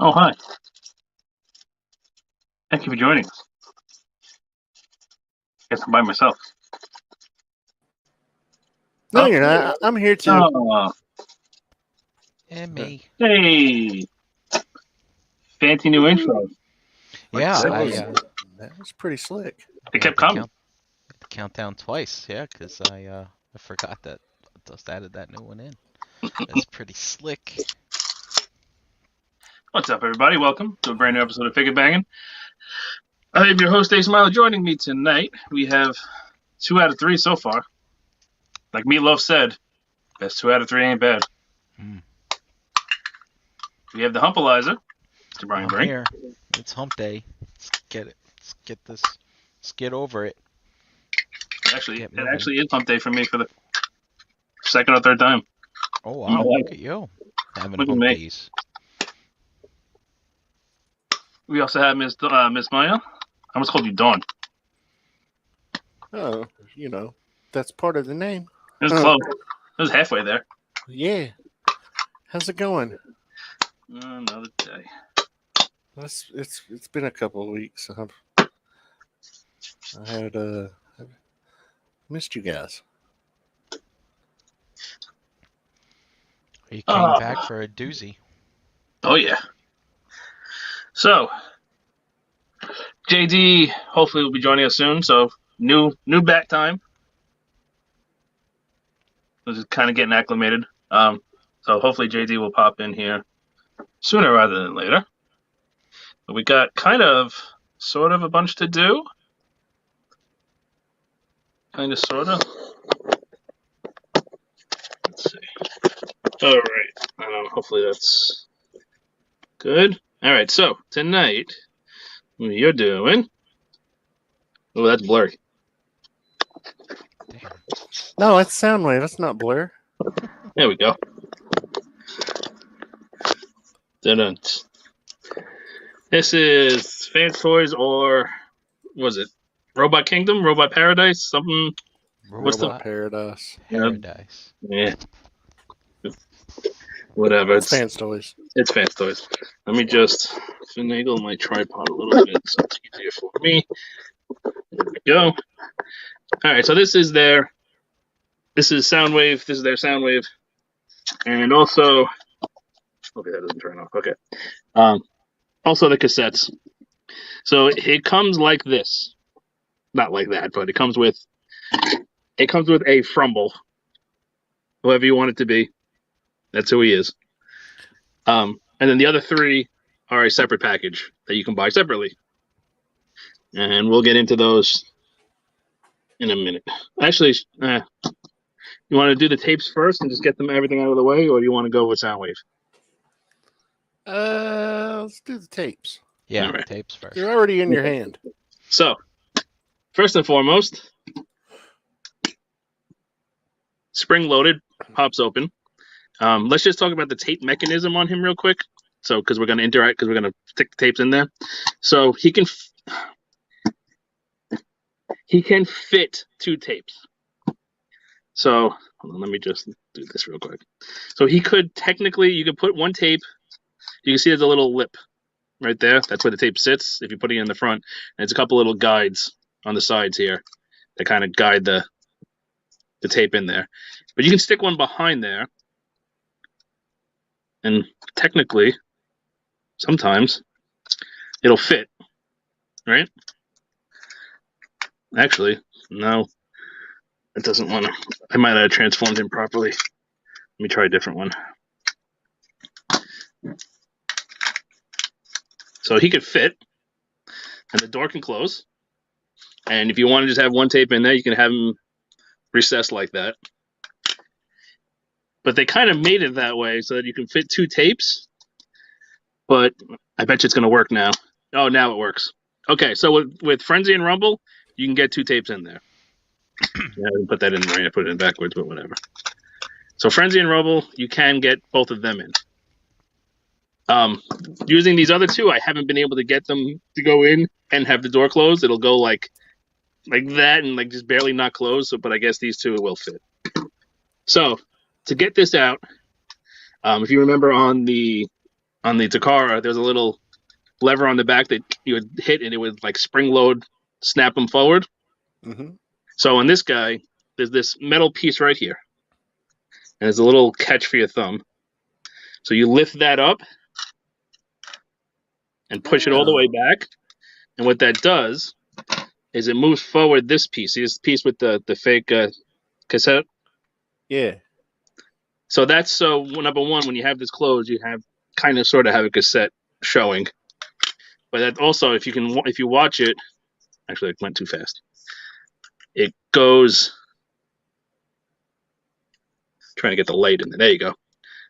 Oh, hi. Thank you for joining us. Guess I'm by myself. No, Oh. you're not. I'm here too. Oh, And me. hey. Fancy new intro. Yeah, That was pretty slick. It kept coming. The countdown twice, yeah, because I forgot that I just added that new one in. That's pretty slick. What's up, everybody? Welcome to a brand new episode of FIGGAH Bangin. I am your host, Dave Smiley. Joining me tonight, we have 2 out of 3 so far. Like Meatloaf said, best 2 out of 3 ain't bad. We have the Humpalizer, Mr. Brian I'm Brink. here. It's hump day. Let's get it. Let's get this. Let's get over it. It actually is hump day for me for the second or third time. Oh, wow. Look at you. Having Look at hump me. days. We also have Miss Maya. I almost called you Dawn. Oh, that's part of the name. It was close. It was halfway there. Yeah. How's it going? Another day. It's been a couple of weeks. I've missed you guys. You came back for a doozy. Oh, yeah. So, JD hopefully will be joining us soon. So, new back time. We're just kind of getting acclimated. So, hopefully JD will pop in here sooner rather than later. But we got sort of a bunch to do. Kind of, sort of. Let's see. All right. Hopefully that's good. All right. So tonight you're doing. Oh, that's blurry. Damn. No, it's Soundwave. That's not Blur. There we go. Dun-dun. This is Fans Toys, or was it Robot Kingdom, Robot Paradise, something? Robot Paradise? Paradise. Yeah. Whatever. It's Fans Toys. It's Fans Toys. Let me just finagle my tripod a little bit so it's easier for me. There we go. All right, so this is Soundwave. This is their Soundwave. And also, okay, that doesn't turn off. Okay. Also the cassettes. So it comes like this. Not like that, but it comes with a Frumble. Whoever you want it to be. That's who he is. And then the other 3 are a separate package that you can buy separately. And we'll get into those in a minute. Actually, you want to do the tapes first and just get everything out of the way, or do you want to go with Soundwave? Let's do the tapes. Yeah, right. Tapes first. They're already in your hand. So, first and foremost, spring loaded, pops open. Let's just talk about the tape mechanism on him real quick. So, because we're going to interact, because we're going to stick the tapes in there. So he can fit 2 tapes. So hold on, let me just do this real quick. So you could put 1 tape. You can see there's a little lip right there. That's where the tape sits if you put it in the front. And it's a couple little guides on the sides here that kind of guide the tape in there. But you can stick one behind there. And technically, sometimes it'll fit, right? Actually, no, it doesn't want to. I might have transformed him properly. Let me try a different one. So he could fit, and the door can close. And if you want to just have 1 tape in there, you can have him recessed like that. But they kind of made it that way so that you can fit 2 tapes. But I bet you it's going to work now. Oh, now it works. Okay, so with Frenzy and Rumble, you can get 2 tapes in there. Yeah, I didn't put that in right. I put it in backwards, but whatever. So Frenzy and Rubble, you can get both of them in. Using these other 2, I haven't been able to get them to go in and have the door closed. It'll go like that and just barely not close. So, but I guess these 2 will fit. So to get this out, if you remember on the on the Takara, there's a little lever on the back that you would hit and it would like spring load, snap them forward. Mm-hmm. So on this guy, there's this metal piece right here. And there's a little catch for your thumb. So you lift that up and push it all the way back. And what that does is it moves forward this piece. See this piece with the fake cassette? Yeah. So that's so number one, when you have this closed, you have kind of sort of have a cassette showing. But that also, if you watch it, actually, it went too fast. It goes. Trying to get the light in there. There you go.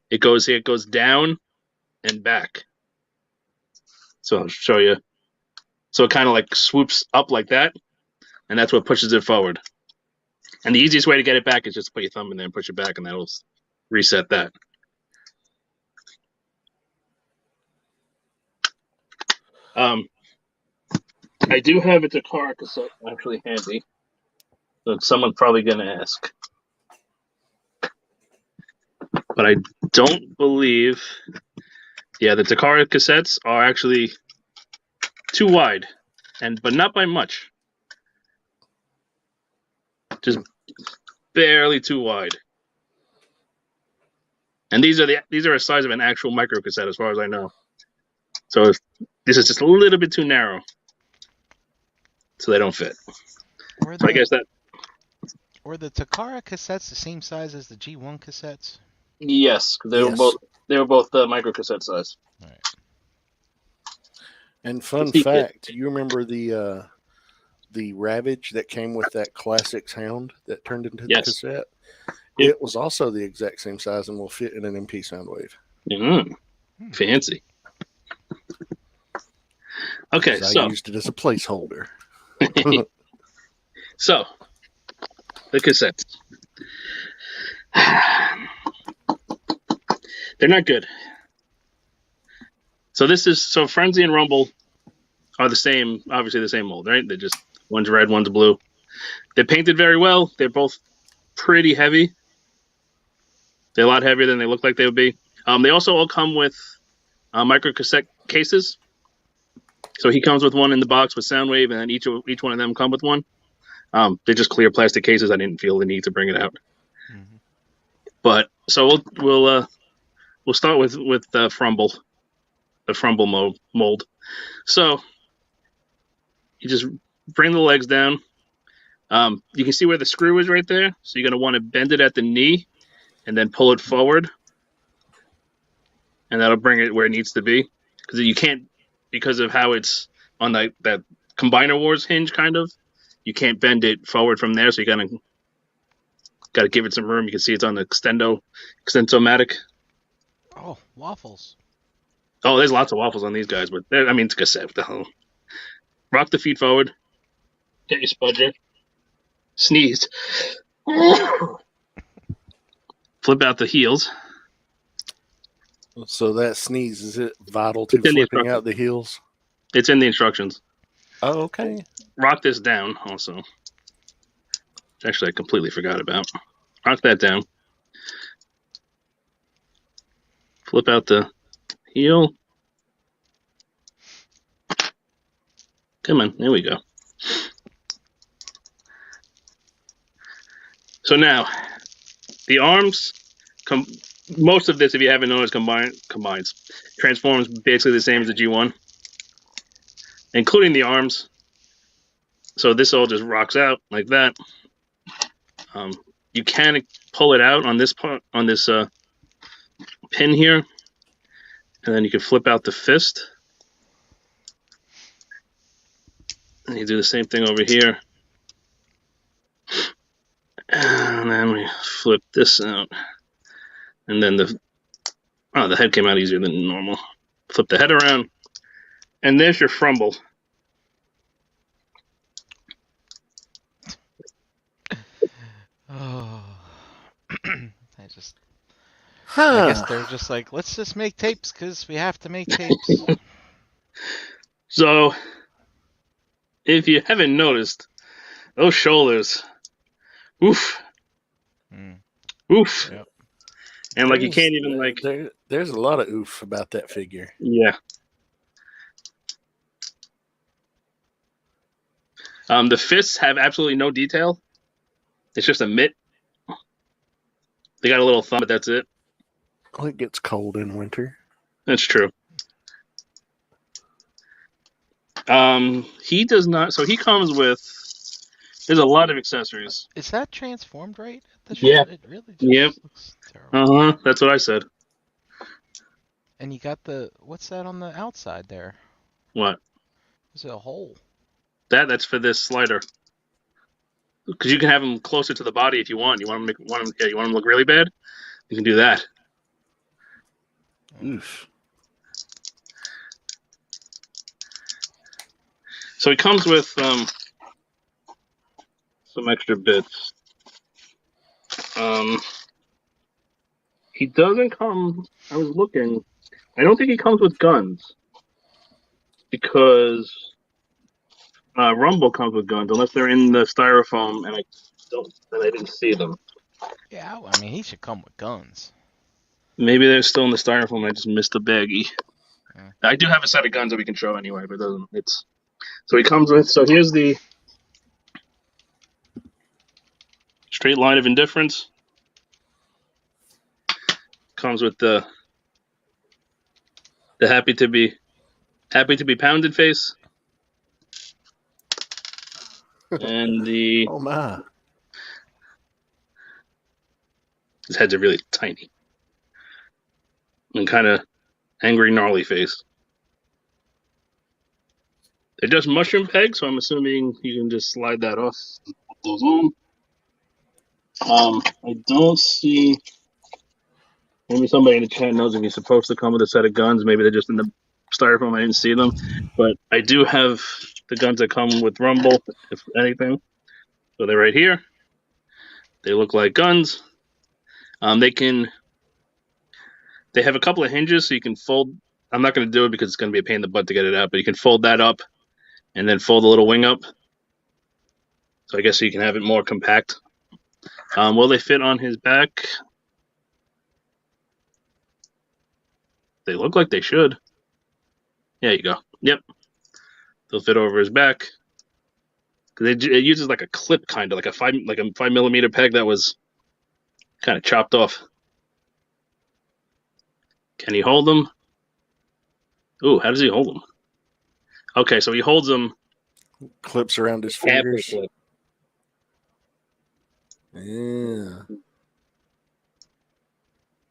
It goes here. It goes down and back. So I'll show you. So it kind of like swoops up like that, and that's what pushes it forward. And the easiest way to get it back is just to put your thumb in there and push it back, and that'll reset that. I do have a Takara cassette actually handy, so someone's probably going to ask. But I don't believe... Yeah, the Takara cassettes are actually too wide, but not by much. Just barely too wide. And these are a size of an actual micro cassette, as far as I know. So this is just a little bit too narrow, so they don't fit. So I guess that. Were the Takara cassettes the same size as the G1 cassettes? Yes, they were both micro cassette size. All right. And fun fact, you remember the Ravage that came with that classic sound that turned into the cassette? Yep. It was also the exact same size and will fit in an MP Soundwave. Fancy. Okay, so I used it as a placeholder. So, the cassettes. They're not good. So Frenzy and Rumble are the same, obviously the same mold, right? They're just, one's red, one's blue. They're painted very well. They're both pretty heavy. They're a lot heavier than they look like they would be. They also all come with micro cassette cases. So he comes with one in the box with Soundwave, and then each one of them come with one. They're just clear plastic cases. I didn't feel the need to bring it out. Mm-hmm. But so we'll start with Frumble, the Frumble mold. So you just bring the legs down. You can see where the screw is right there. So you're going to want to bend it at the knee and then pull it forward. And that'll bring it where it needs to be. Because you can't, because of how it's on that Combiner Wars hinge, kind of, you can't bend it forward from there. So you got to give it some room. You can see it's on the Extensomatic. Oh, waffles. Oh, there's lots of waffles on these guys, but it's cassette. What the hell? Rock the feet forward. Get your spudger. Sneeze. Flip out the heels. So that sneeze, is it vital to flipping out the heels? It's in the instructions. Oh, okay. Rock this down also. Actually, I completely forgot about. Rock that down. Flip out the heel. Come on, there we go. So now, the arms, most of this, if you haven't noticed, combines. Transforms basically the same as the G1, including the arms. So this all just rocks out like that. You can pull it out on this part, on this pin here, and then you can flip out the fist. And you do the same thing over here. And then we flip this out. And then the head came out easier than normal. Flip the head around. And there's your Frumble. Oh. I guess they're just like, let's just make tapes because we have to make tapes. So, if you haven't noticed, those shoulders, oof. Oof. Yep. And like you can't even like. There's a lot of oof about that figure. Yeah. The fists have absolutely no detail. It's just a mitt. They got a little thumb, but that's it. Well, it gets cold in winter. That's true. He does not. So he comes with. There's a lot of accessories. Is that transformed right? Yeah. It really just looks terrible. Uh huh. That's what I said. And you got what's that on the outside there? What? Is it a hole? That's for this slider. Because you can have them closer to the body if you want. You want them to look really bad. You can do that. Oof. So he comes with some extra bits. He doesn't come. I was looking. I don't think he comes with guns because Rumble comes with guns unless they're in the styrofoam, and I didn't see them. Yeah, I mean he should come with guns. Maybe they're still in the styrofoam. And I just missed the baggie. Yeah. I do have a set of guns that we can show anyway, but it doesn't. So he comes with. So here's the straight line of indifference. Comes with the happy to be pounded face, and the Oh my! his heads are really tiny and kind of angry, gnarly face. They're just mushroom pegs, so I'm assuming you can just slide that off and put those on. I don't see. Maybe somebody in the chat knows if he's supposed to come with a set of guns. Maybe they're just in the styrofoam. I didn't see them, but I do have the guns that come with Rumble, if anything. So they're right here. They look like guns. They have a couple of hinges, so you can fold. I'm not going to do it because it's going to be a pain in the butt to get it out, but you can fold that up and then fold the little wing up. So I guess you can have it more compact. Will they fit on his back? They look like they should. There you go. Yep. They'll fit over his back. Because it uses like a clip, kind of like a 5mm peg that was kind of chopped off. Can he hold them? Ooh, how does he hold them? Okay, so he holds them. Clips around his fingers. Yeah.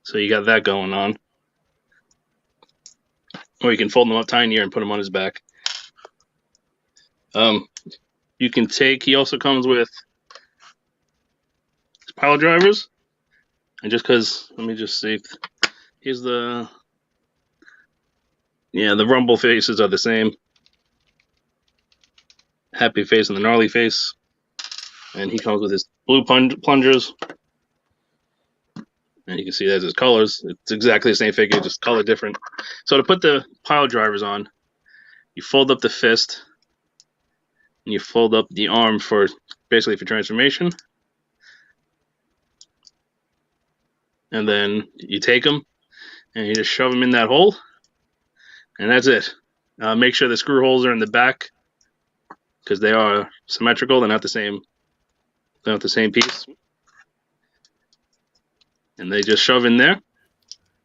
So you got that going on. Or you can fold them up tinier and put them on his back. You can take. He also comes with pile drivers. And just because, let me just see. Here's the. Yeah, the Rumble faces are the same. Happy face and the gnarly face. And he comes with his blue plungers. And you can see that's his colors. It's exactly the same figure, just color different. So to put the pile drivers on, you fold up the fist. And you fold up the arm for transformation. And then you take them and you just shove them in that hole. And that's it. Make sure the screw holes are in the back because they are symmetrical. They're not the same. They're not the same piece. And they just shove in there.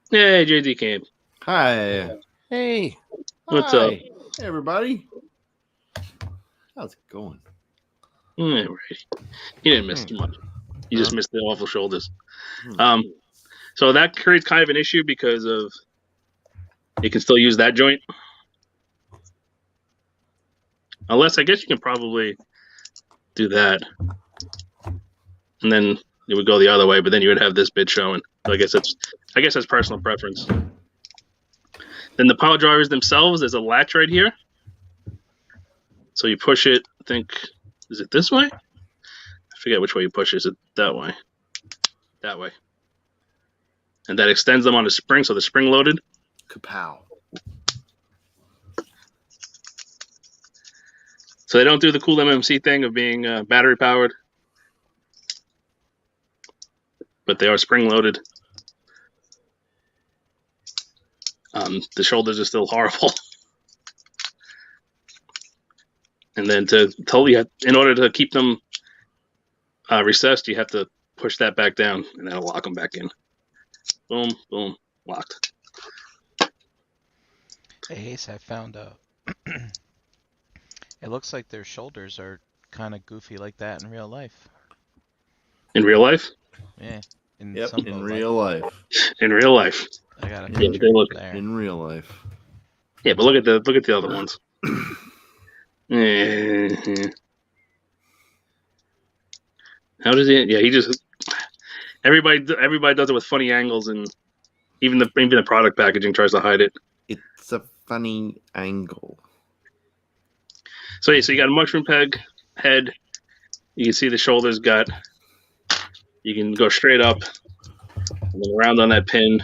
Hey, JD came. Hi. Hey. What's Hi. up? Hey, everybody. How's it going? Right. He didn't miss too much. He just missed the awful shoulders. So that creates kind of an issue because of you can still use that joint. Unless I guess you can probably do that. And then it would go the other way, but then you would have this bit showing. So I guess that's personal preference. Then the pile drivers themselves, there's a latch right here. So you push it, I think, is it this way? I forget which way you push it. Is it that way? That way. And that extends them on a spring, so they're spring loaded. Kapow. So they don't do the cool MMC thing of being battery powered. But they are spring loaded. The shoulders are still horrible. And then in order to keep them recessed, you have to push that back down, and that'll lock them back in. Boom, boom, locked. Hey, Ace, I found it looks like their shoulders are kind of goofy like that in real life. In real life? Yeah. In Yep, some in low real life. life. In real life. I got a Yeah, picture they look- there. In real life. Yeah, but look at the other ones. How does he? Yeah, he just everybody does it with funny angles, and even the product packaging tries to hide it. It's a funny angle. So yeah, so you got a mushroom peg head. You can see the shoulders got. You can go straight up, and then around on that pin.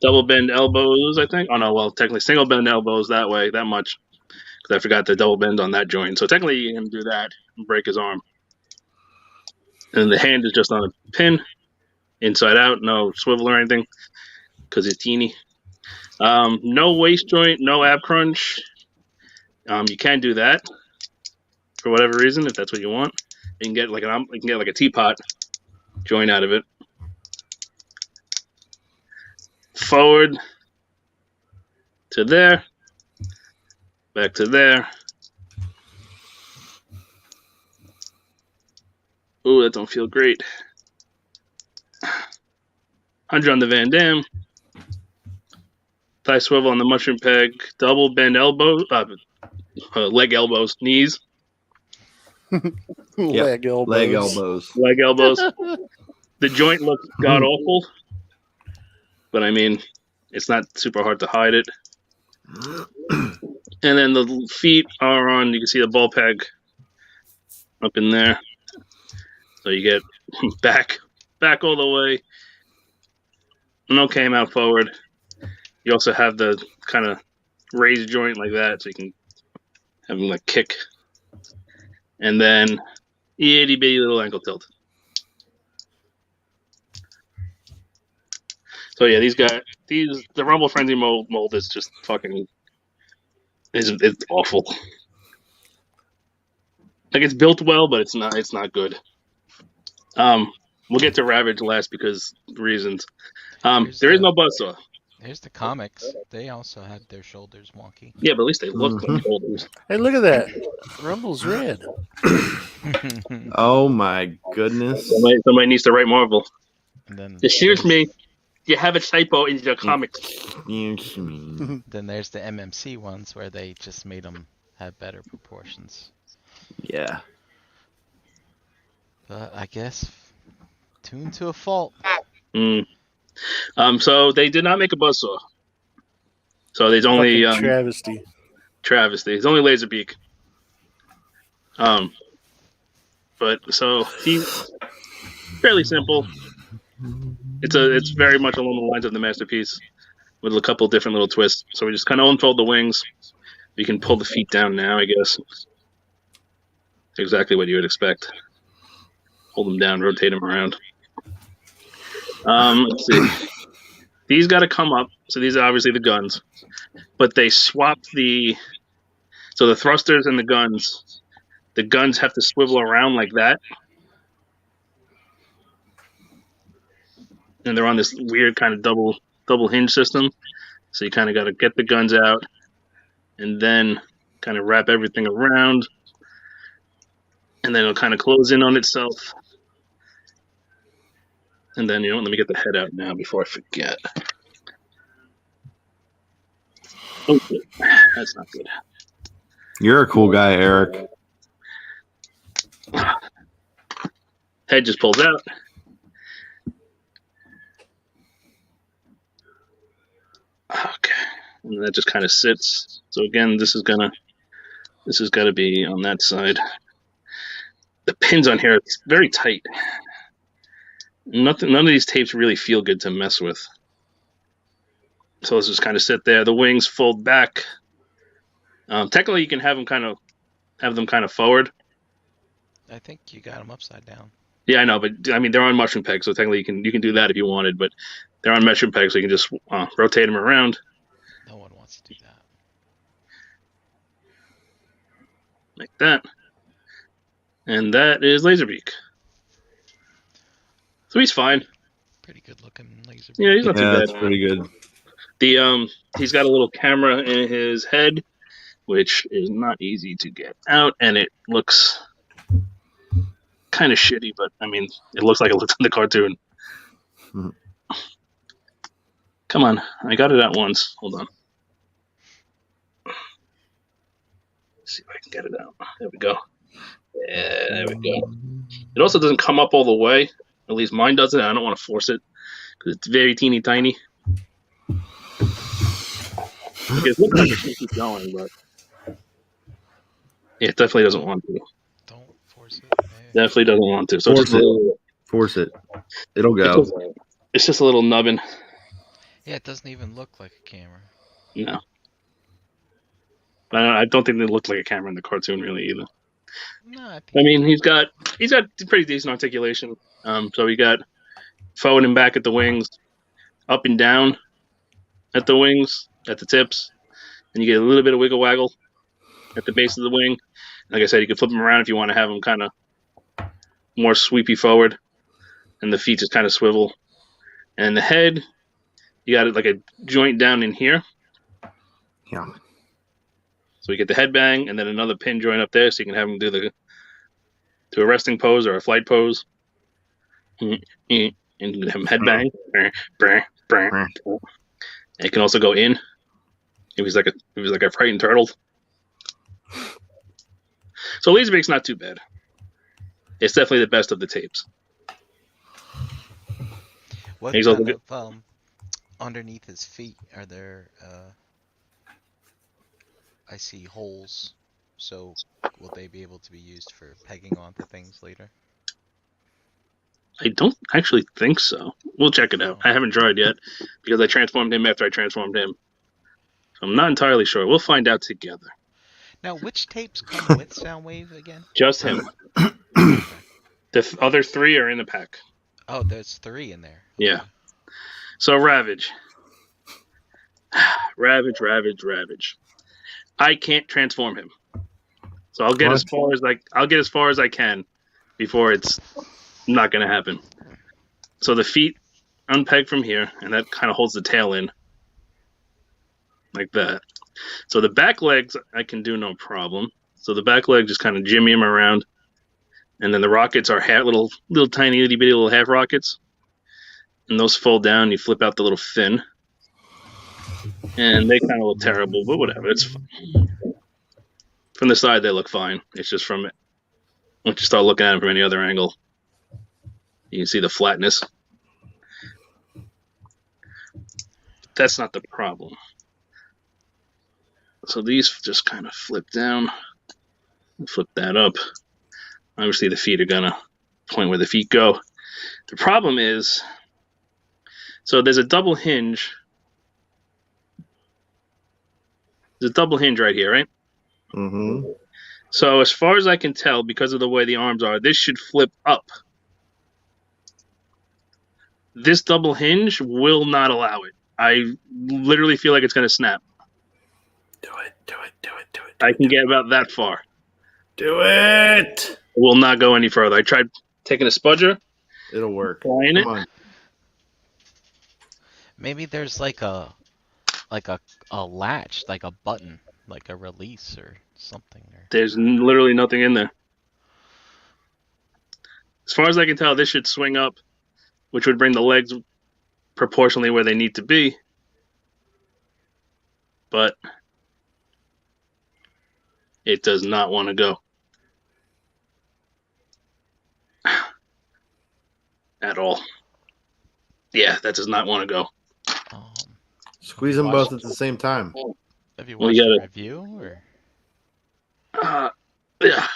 Double bend elbows, I think. Oh no, well technically single bend elbows that way, that much. Because I forgot the double bend on that joint. So technically you can do that and break his arm. And the hand is just on a pin, inside out, no swivel or anything, because it's teeny. No waist joint, no ab crunch. You can do that for whatever reason if that's what you want. You can get like a teapot joint out of it. Forward to there, back to there. Ooh, that don't feel great. 100 on the Van Dam. Thigh swivel on the mushroom peg. Double bend elbows, leg elbows, knees. Leg elbows. Leg elbows. Leg elbows. The joint looks god awful, but I mean, it's not super hard to hide it. And then the feet are on. You can see the ball peg up in there. So you get back all the way. No came out forward. You also have the kind of raised joint like that, so you can have them like kick. And then itty bitty little ankle tilt. So yeah, the Rumble Frenzy mold is just fucking it's awful. Like it's built well, but it's not good. We'll get to Ravage last because reasons. There is no buzzsaw. Here's the comics. They also had their shoulders wonky. Yeah, but at least they look like shoulders. Hey, look at that. Rumble's red. Oh my goodness. Somebody needs to write Marvel. And then Excuse me, you have a typo in your comics. Excuse me. Then there's the MMC ones where they just made them have better proportions. Yeah. But I guess tuned to a fault. Mm. So they did not make a buzzsaw. So there's only Fucking travesty. travesty. It's only laser beak. But so he's fairly simple. It's very much along the lines of the masterpiece with a couple different little twists. So we just kind of unfold the wings. You can pull the feet down now, I guess. Exactly what you would expect. Hold them down, rotate them around. Let's see. These got to come up. So these are obviously the guns, but they swapped the thrusters and the guns. The guns have to swivel around like that, and they're on this weird kind of double hinge system. So you kind of got to get the guns out, and then kind of wrap everything around, and then it'll kind of close in on itself. And then, let me get the head out now before I forget. Okay, that's not good. You're a cool guy, Eric. Head just pulls out. Okay, and that just kind of sits. So again, this has got to be on that side. The pins on here, it's very tight. None of these tapes really feel good to mess with. So let's just kind of sit there. The wings fold back. Technically, you can have them kind of forward. I think you got them upside down. Yeah, I know, but I mean they're on mushroom pegs, so technically you can do that if you wanted. But they're on mushroom pegs, so you can just rotate them around. No one let's do that. Like that. And that is Laserbeak. So he's fine. Pretty good looking laser. Yeah, he's not Yeah, too that's bad. pretty good. He's got a little camera in his head, which is not easy to get out, and it looks kind of shitty, but I mean, it looks like it looks in the cartoon. Mhm. Come on, I got it out once. Hold on. Let's see if I can get it out. There we go. Yeah, there we go. It also doesn't come up all the way. At least mine doesn't. I don't want to force it because it's very teeny tiny. Like, it looks like it can keep going, but it definitely doesn't want to. Don't force it. Definitely doesn't want to. So Force just a little, Force it. It'll it's go. just, it's just a little nubbin. Yeah, it doesn't even look like a camera. No. But I don't think they look like a camera in the cartoon really either. No, I think I mean, he's got pretty decent articulation. So he got forward and back at the wings, up and down at the wings, at the tips, and you get a little bit of wiggle waggle at the base of the wing. Like I said, you can flip them around if you want to have them kind of more sweepy forward, and the feet just kind of swivel. And the head, you got it like a joint down in here. Yeah. So you get the head bang and then another pin joint up there, so you can have them do a resting pose or a flight pose. And you can have them head bang. It can also go in. If he's like a frightened turtle. So Laserbeak's not too bad. It's definitely the best of the tapes. What He's also kind of underneath his feet are there? I see holes. So will they be able to be used for pegging onto things later? I don't actually think so. We'll check it out. I haven't tried yet because I transformed him after I transformed him. So I'm not entirely sure. We'll find out together. Now, which tapes come with Soundwave again? Just him. Okay. The other three are in the pack. Oh, there's 3 in there. Okay. Yeah. So Ravage. Ravage. I can't transform him. So I'll get as far as I can before it's not going to happen. So the feet unpeg from here, and that kind of holds the tail in. Like that. So the back legs I can do no problem. So the back leg just kind of jimmy him around. And then the rockets are little tiny itty bitty little half rockets. And those fold down, you flip out the little fin. And they kind of look terrible, but whatever, it's fine. From the side, they look fine. It's just from it. Once you start looking at them from any other angle, you can see the flatness. That's not the problem. So these just kind of flip down. Flip that up. Obviously, the feet are going to point where the feet go. The problem is, so there's a double hinge. There's a double hinge right here, right? Mm-hmm. So as far as I can tell, because of the way the arms are, this should flip up. This double hinge will not allow it. I literally feel like it's going to snap. Do it. I can get about that far. Do it. It will not go any further. I tried taking a spudger, It'll work. applying it. Come on. Maybe there's like a latch, like a button, like a release or something. There's literally nothing in there. As far as I can tell, this should swing up, which would bring the legs proportionally where they need to be. But it does not want to go. At all. Yeah, that does not want to go. Squeeze them both at the same time. Have you Well, watched you the gotta- review or? Yeah.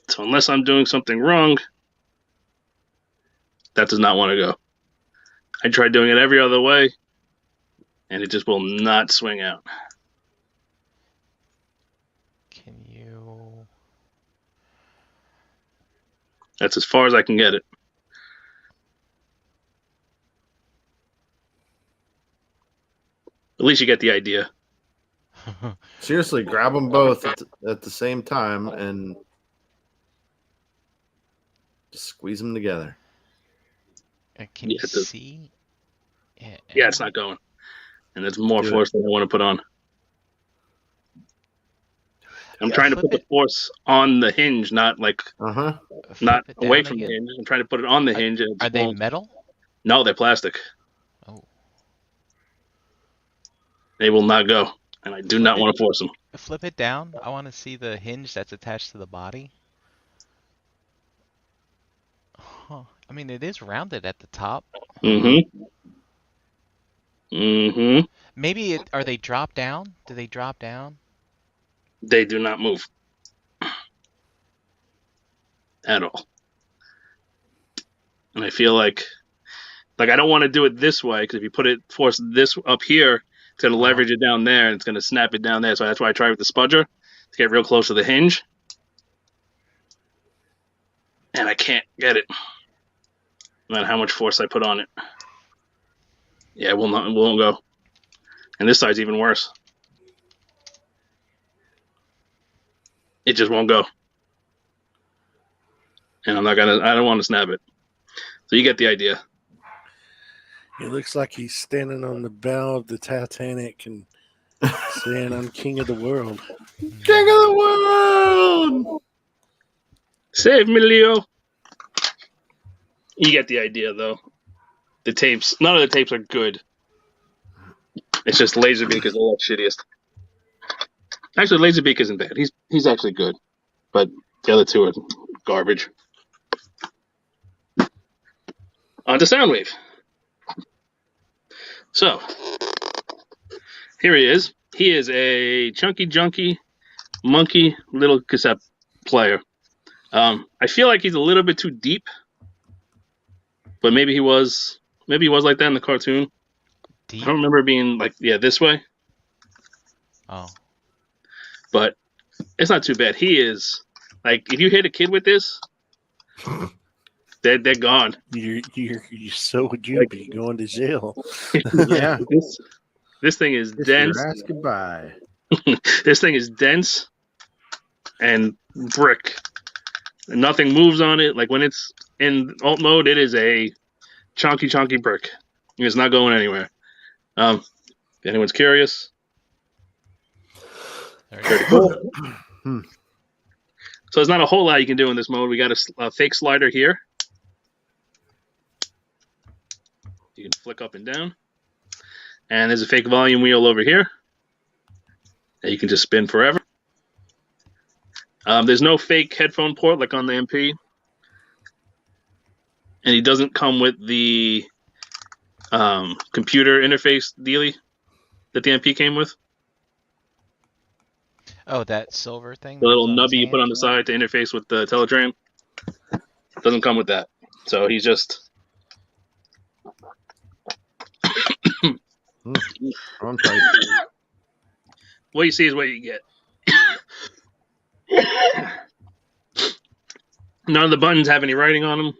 So unless I'm doing something wrong, that does not want to go. I tried doing it every other way, and it just will not swing out. Can you? That's as far as I can get it. At least you get the idea. Seriously, grab them both at the same time and just squeeze them together. Can Yeah, you see? Yeah, it's not going. And it's more Do it. force than I want to put on. I'm trying to put the force on the hinge, not like Uh-huh. not Flip it away down from the again. hinge. I'm trying to put it on the hinge. And it Are just they won't. metal? No, they're plastic. Oh. They will not go, and I do not want to force them. Flip it down. I want to see the hinge that's attached to the body. Huh. I mean, it is rounded at the top. Mm-hmm. Mm-hmm. Maybe are they drop down? Do they drop down? They do not move at all. And I feel like I don't want to do it this way, because if you force this up here, it's going to leverage it down there, and it's going to snap it down there. So that's why I try with the spudger to get real close to the hinge. And I can't get it. No matter how much force I put on it. Yeah, it won't go. And this side's even worse. It just won't go. And I don't want to snap it. So you get the idea. It looks like he's standing on the bow of the Titanic and saying, "I'm king of the world." King of the world! Save me, Leo. You get the idea, though. The tapes, none of the tapes are good. It's just Laserbeak is the shittiest. Actually, Laserbeak isn't bad. He's actually good, but the other two are garbage. On to Soundwave. So, here he is. He is a chunky, junky, monkey little cassette player. I feel like he's a little bit too deep, but maybe he was like that in the cartoon. Deep? I don't remember it being like, this way. Oh. But it's not too bad. He is like, if you hit a kid with this, they're gone. You so would you be going to jail? Yeah. This thing is Kiss dense. your ass goodbye. This thing is dense and brick. And nothing moves on it. Like when it's in alt mode, it is a chonky brick. It's not going anywhere. If anyone's curious. Pretty cool. So there's not a whole lot you can do in this mode. We got a fake slider here. You can flick up and down. And there's a fake volume wheel over here that you can just spin forever. There's no fake headphone port like on the MP. And he doesn't come with the computer interface dealie that the MP came with. Oh, that silver thing? The little that's on his nubby you put on the side to interface with the Teletrain. Doesn't come with that. So he's just... I'm tight. What you see is what you get. None of the buttons have any writing on them.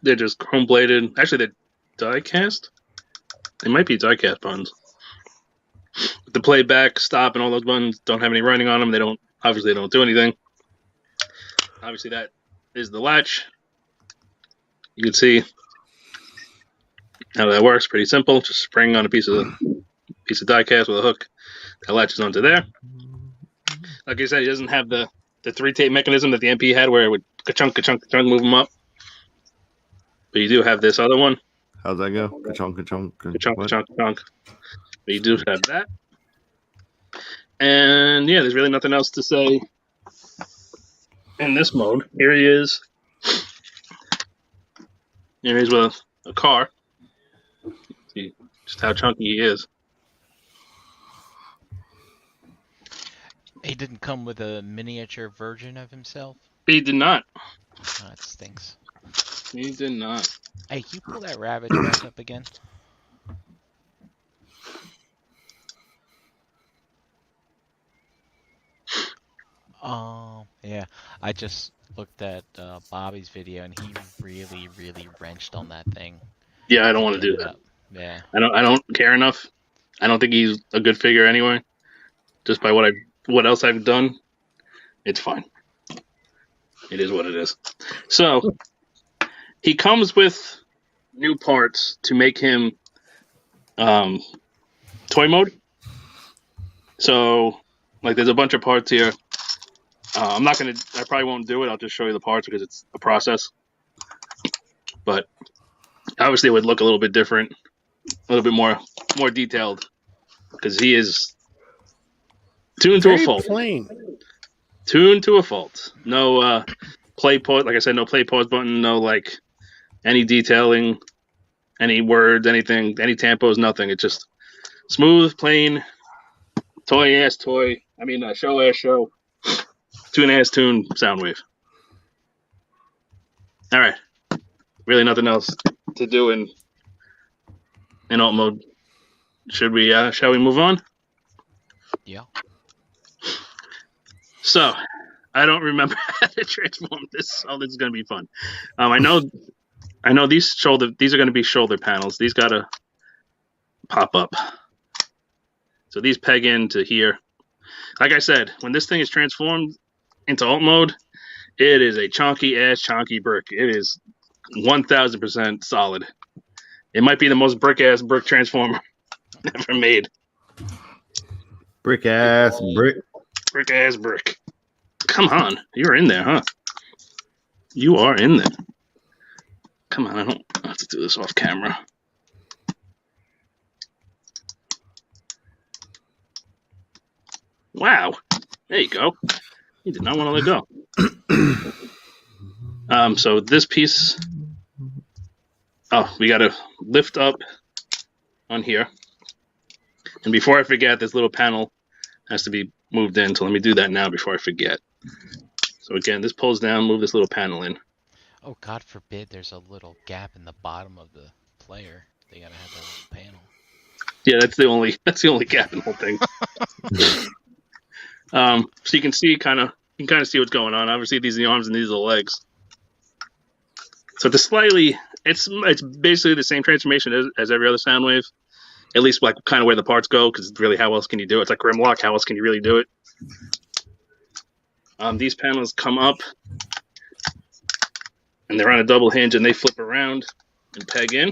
They're just chrome plated. Actually, they're die cast. They might be die cast buttons. The playback, stop, and all those buttons don't have any writing on them. They don't do anything. Obviously, that is the latch. You can see how that works. Pretty simple. Just spring on a piece of die cast with a hook that latches onto there. Like I said, he doesn't have the 3-tape mechanism that the MP had, where it would ka-chunk, move them up. But you do have this other one. How's that go? Ka-chunk, ka-chunk, Ka-chunk, ka-chunk, ka-chunk. But you do have that. And yeah, there's really nothing else to say in this mode. Here he is. Here he is with a car. See just how chunky he is. He didn't come with a miniature version of himself? He did not. Oh, that stinks. He did not. Hey, can you pull that Ravage back up again? Yeah. I just looked at Bobby's video, and he really wrenched on that thing. Yeah, I don't want to do that. Yeah. I don't care enough. I don't think he's a good figure anyway. Just by what else I've done, it's fine. It is what it is. So he comes with new parts to make him toy mode. So like there's a bunch of parts here. I probably won't do it. I'll just show you the parts because it's a process. But obviously it would look a little bit different, a little bit more detailed because he is tuned to a fault. Plain. Tuned to a fault. No play pause. Like I said, no play pause button. No like any detailing, any words, anything, any tempos, nothing. It's just smooth, plain, toy ass toy. I mean, show ass show. Tune ass tune sound wave. All right. Really nothing else to do in alt mode. Shall we move on? Yeah. So, I don't remember how to transform this, so this is gonna be fun. I know these are gonna be shoulder panels. These gotta pop up. So these peg into here. Like I said, when this thing is transformed into alt mode, it is a chonky brick. It is 1000% solid. It might be the most brick transformer ever made. Brick ass brick. Brick ass brick. Come on, you're in there, huh? You are in there. Come on, I don't have to do this off camera. Wow, there you go. You did not want to let go. So this piece, we got to lift up on here. And before I forget, this little panel has to be moved in. So let me do that now before I forget. So again, this pulls down, move this little panel in. Oh, God forbid there's a little gap in the bottom of the player. They gotta have that little panel. Yeah, that's the only gap in the whole thing. So you can see kind of see what's going on. Obviously, these are the arms and these are the legs. So it's basically the same transformation as every other sound wave, at least like kind of where the parts go, because really how else can you do it? It's like Grimlock, how else can you really do it? These panels come up, and they're on a double hinge, and they flip around and peg in.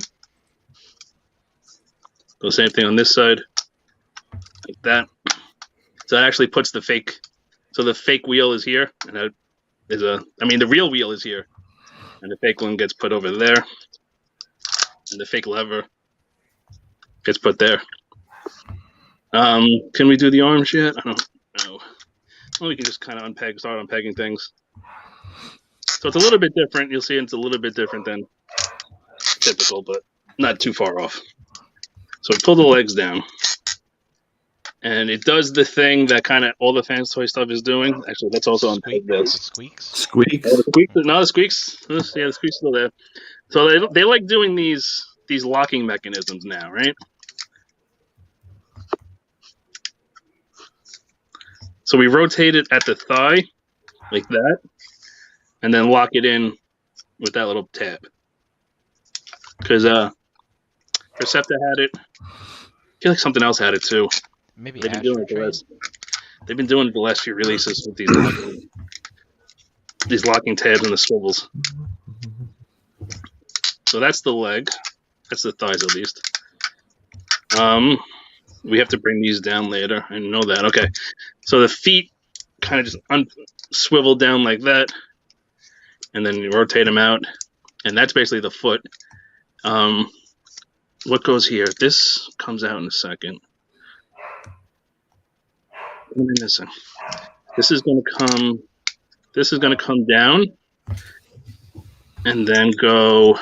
The same thing on this side, like that. So that actually puts the fake. So the fake wheel is here, and the real wheel is here, and the fake one gets put over there, and the fake lever gets put there. Can we do the arms yet? I don't know. Well, we can just kind of start unpegging things. So it's a little bit different. You'll see it's a little bit different than typical, but not too far off. So we pull the legs down. And it does the thing that kind of all the Fans Toy stuff is doing. Actually, that's also unpegged this. Squeaks? Squeaks. No, the squeaks. Yeah, the squeaks still there. So they like doing these locking mechanisms now, right? So we rotate it at the thigh, like that, and then lock it in with that little tab. Because Percepta had it. I feel like something else had it too. Maybe They've been doing it the last few releases with these locking tabs and the swivels. So that's the leg. That's the thighs at least. We have to bring these down later. I know that. Okay. So the feet kind of just swivel down like that, and then you rotate them out, and that's basically the foot. What goes here? This comes out in a second. What am I missing? This is going to come down, and then go.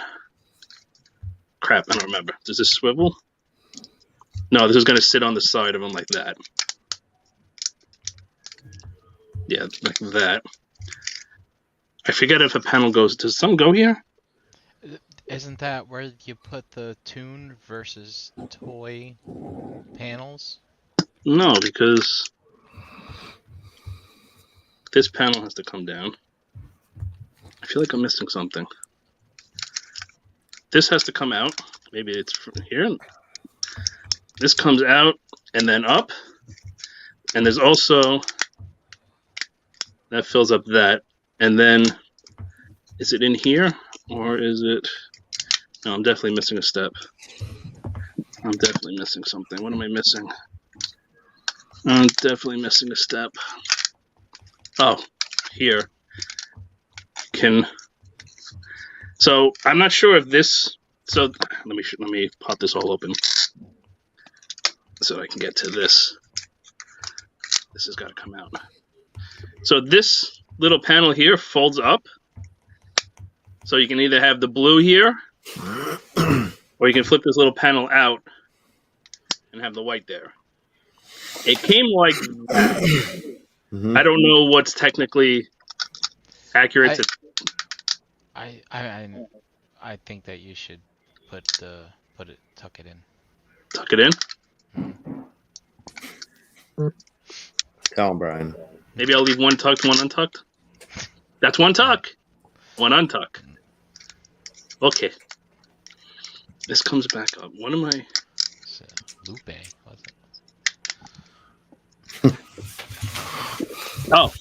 Crap, I don't remember. Does this swivel? No, this is going to sit on the side of them like that. Yeah, like that. I forget if a panel goes. Does some go here? Isn't that where you put the tune versus toy panels? No, because this panel has to come down. I feel like I'm missing something. This has to come out. Maybe it's from here. this comes out and then up. And there's also, that fills up that. And then, is it in here? Or is it, no, I'm definitely missing a step. I'm definitely missing something. What am I missing? I'm definitely missing a step. Oh, here. So I'm not sure if this, so let me pop this all open so I can get to this. This has got to come out. So this little panel here folds up. So you can either have the blue here, or you can flip this little panel out and have the white there. It came like that. I don't know what's technically accurate. I think that you should tuck it in. Tuck it in? Tell him, Brian. Maybe I'll leave one tucked, one untucked. That's one tuck, one untuck. Okay. This comes back up. What am I? It's Lupe, was it? Oh,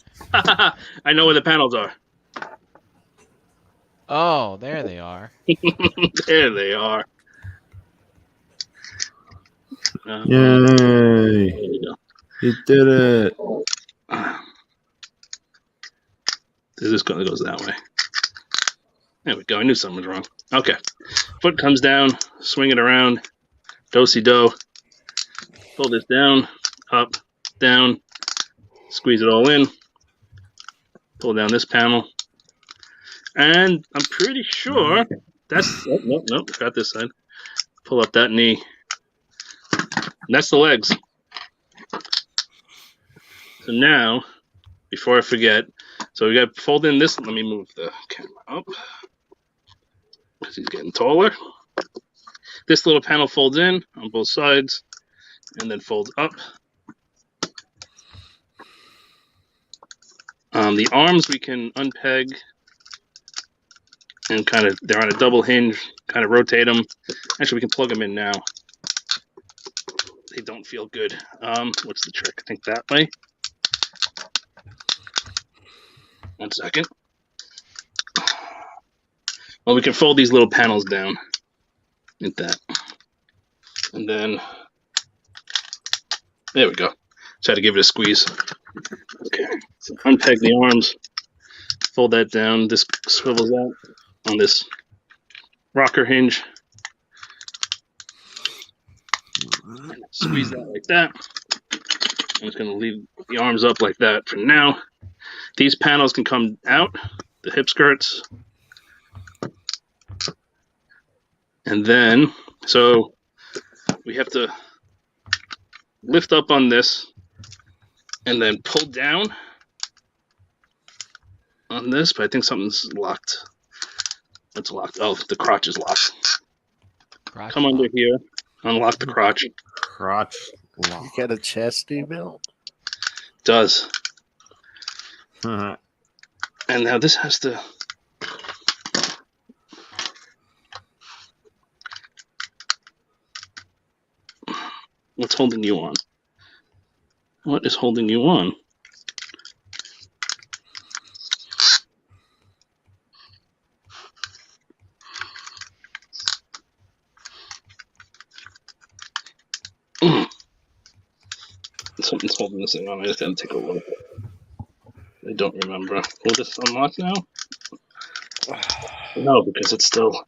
I know where the panels are. Oh, there they are. There they are. Yay! There you go. You did it. This goes that way. There we go. I knew something was wrong. Okay. Foot comes down, swing it around, do-si-do. Pull this down, up, down, squeeze it all in. Pull down this panel. And I'm pretty sure that's, nope, got this side. Pull up that knee. And that's the legs. So now, before I forget, so we got to fold in this. Let me move the camera up because he's getting taller. This little panel folds in on both sides and then folds up. The arms we can unpeg and kind of, they're on a double hinge, kind of rotate them. Actually, we can plug them in now. They don't feel good. What's the trick? I think that way. 1 second. Well, we can fold these little panels down like that. And then, there we go. Try to give it a squeeze. Okay, so unpeg the arms, fold that down. This swivels out on this rocker hinge. Squeeze that like that. I'm just going to leave the arms up like that for now. These panels can come out, the hip skirts. And then, so we have to lift up on this and then pull down on this, but I think something's locked. What's locked? Oh, the crotch is locked. Come under here, unlock the crotch. Crotch lock. You got a chastity belt? Does. And now this has to. What's holding you on? What is holding you on? Something's holding this thing on. I just gotta take a look. I don't remember. Will this unlock now? No, because it's still.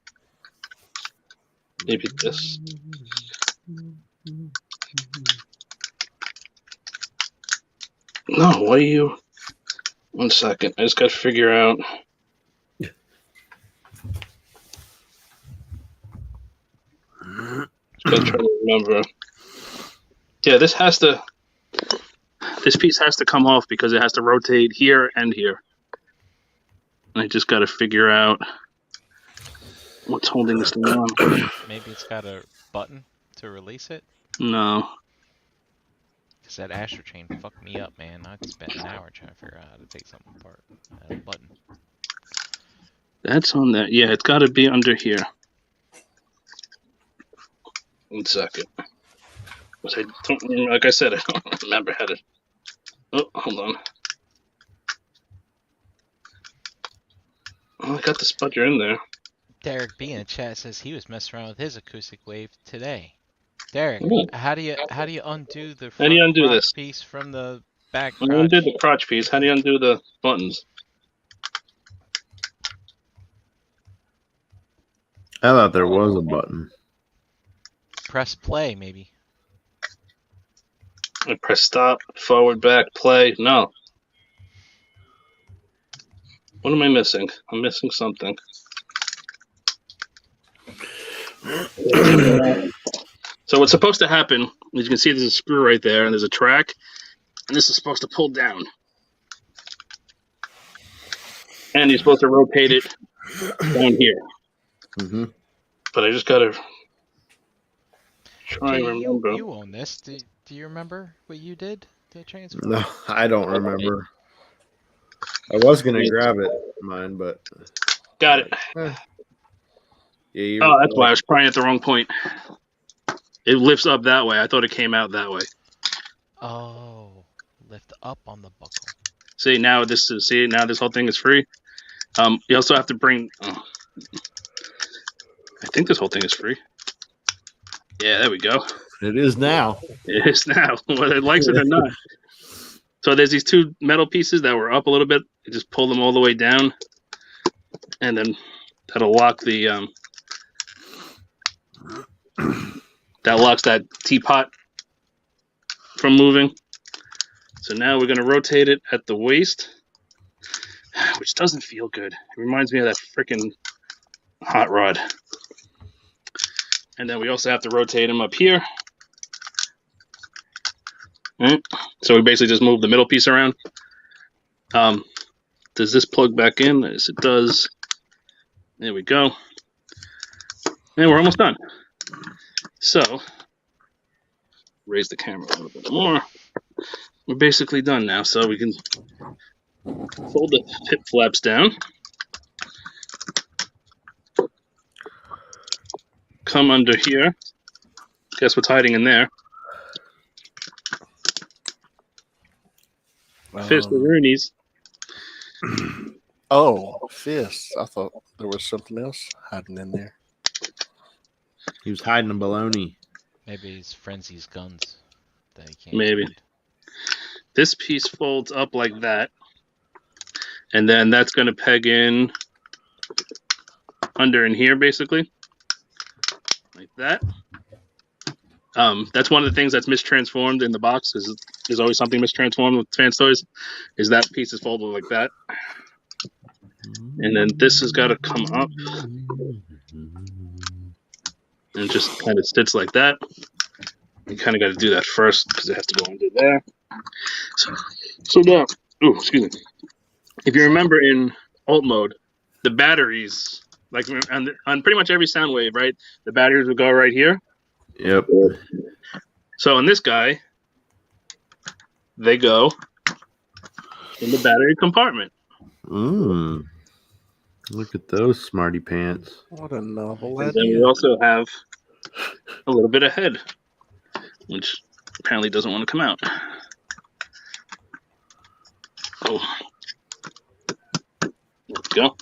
Maybe this. No, what are you? 1 second. I just gotta figure out. Just gotta try to remember. Yeah, this has to. This piece has to come off because it has to rotate here and here. And I just got to figure out what's holding this thing on. Maybe it's got a button to release it? No. Because that Astro chain fucked me up, man. I spent an hour trying to figure out how to take something apart. A button. That's on that. Yeah, it's got to be under here. 1 second. I don't, like I said, I don't remember how to. Oh, hold on. Oh, I got the spudger in there. Derek B in the chat says he was messing around with his acoustic wave today. Derek, Oh. how do you undo the How do you front undo crotch this? piece from the back When you crotch? undo the crotch piece, how do you undo the buttons? I thought there was a button. Press play, maybe. I press stop, forward, back, play. No. What am I missing? I'm missing something. So what's supposed to happen, as you can see, there's a screw right there, and there's a track, and this is supposed to pull down. And you're supposed to rotate it down here. Mm-hmm. But I just gotta try and Jay, remember. you own this. Do you remember what you did to transfer? No, I don't remember. I was gonna grab it, mine, but Got it. Yeah, Oh, that's why I was prying at the wrong point. It lifts up that way. I thought it came out that way. Oh, lift up on the buckle. See, now this whole thing is free. You also have to bring. Oh, I think this whole thing is free. Yeah, there we go. It is now. It is now, whether it likes it or not. So there's these two metal pieces that were up a little bit. You just pull them all the way down, and then that'll lock the that locks that teapot from moving. So now we're going to rotate it at the waist, which doesn't feel good. It reminds me of that freaking hot rod. And then we also have to rotate him up here. Right. So we basically just move the middle piece around. Does this plug back in? Yes, it does. There we go. And we're almost done. So, raise the camera a little bit more. We're basically done now, so we can fold the hip flaps down. Come under here. Guess what's hiding in there? Fist the Roonies. Oh, fists. I thought there was something else hiding in there. He was hiding a baloney. Maybe it's Frenzy's guns that he can't. Maybe. find. This piece folds up like that. And then that's going to peg in under in here, basically. Like that. That's one of the things that's mistransformed in the box. There's always something mistransformed with Fans Toys. Is that piece is folded like that. And then this has got to come up. And just kind of sits like that. You kind of got to do that first because it has to go under there. So now, excuse me. If you remember in alt mode, the batteries, like on pretty much every sound wave, right? The batteries would go right here. Yep. So in this guy, they go in the battery compartment. Look at those smarty pants. What a novel And then we idea. also have a little bit of head, which apparently doesn't want to come out. Oh. There we go.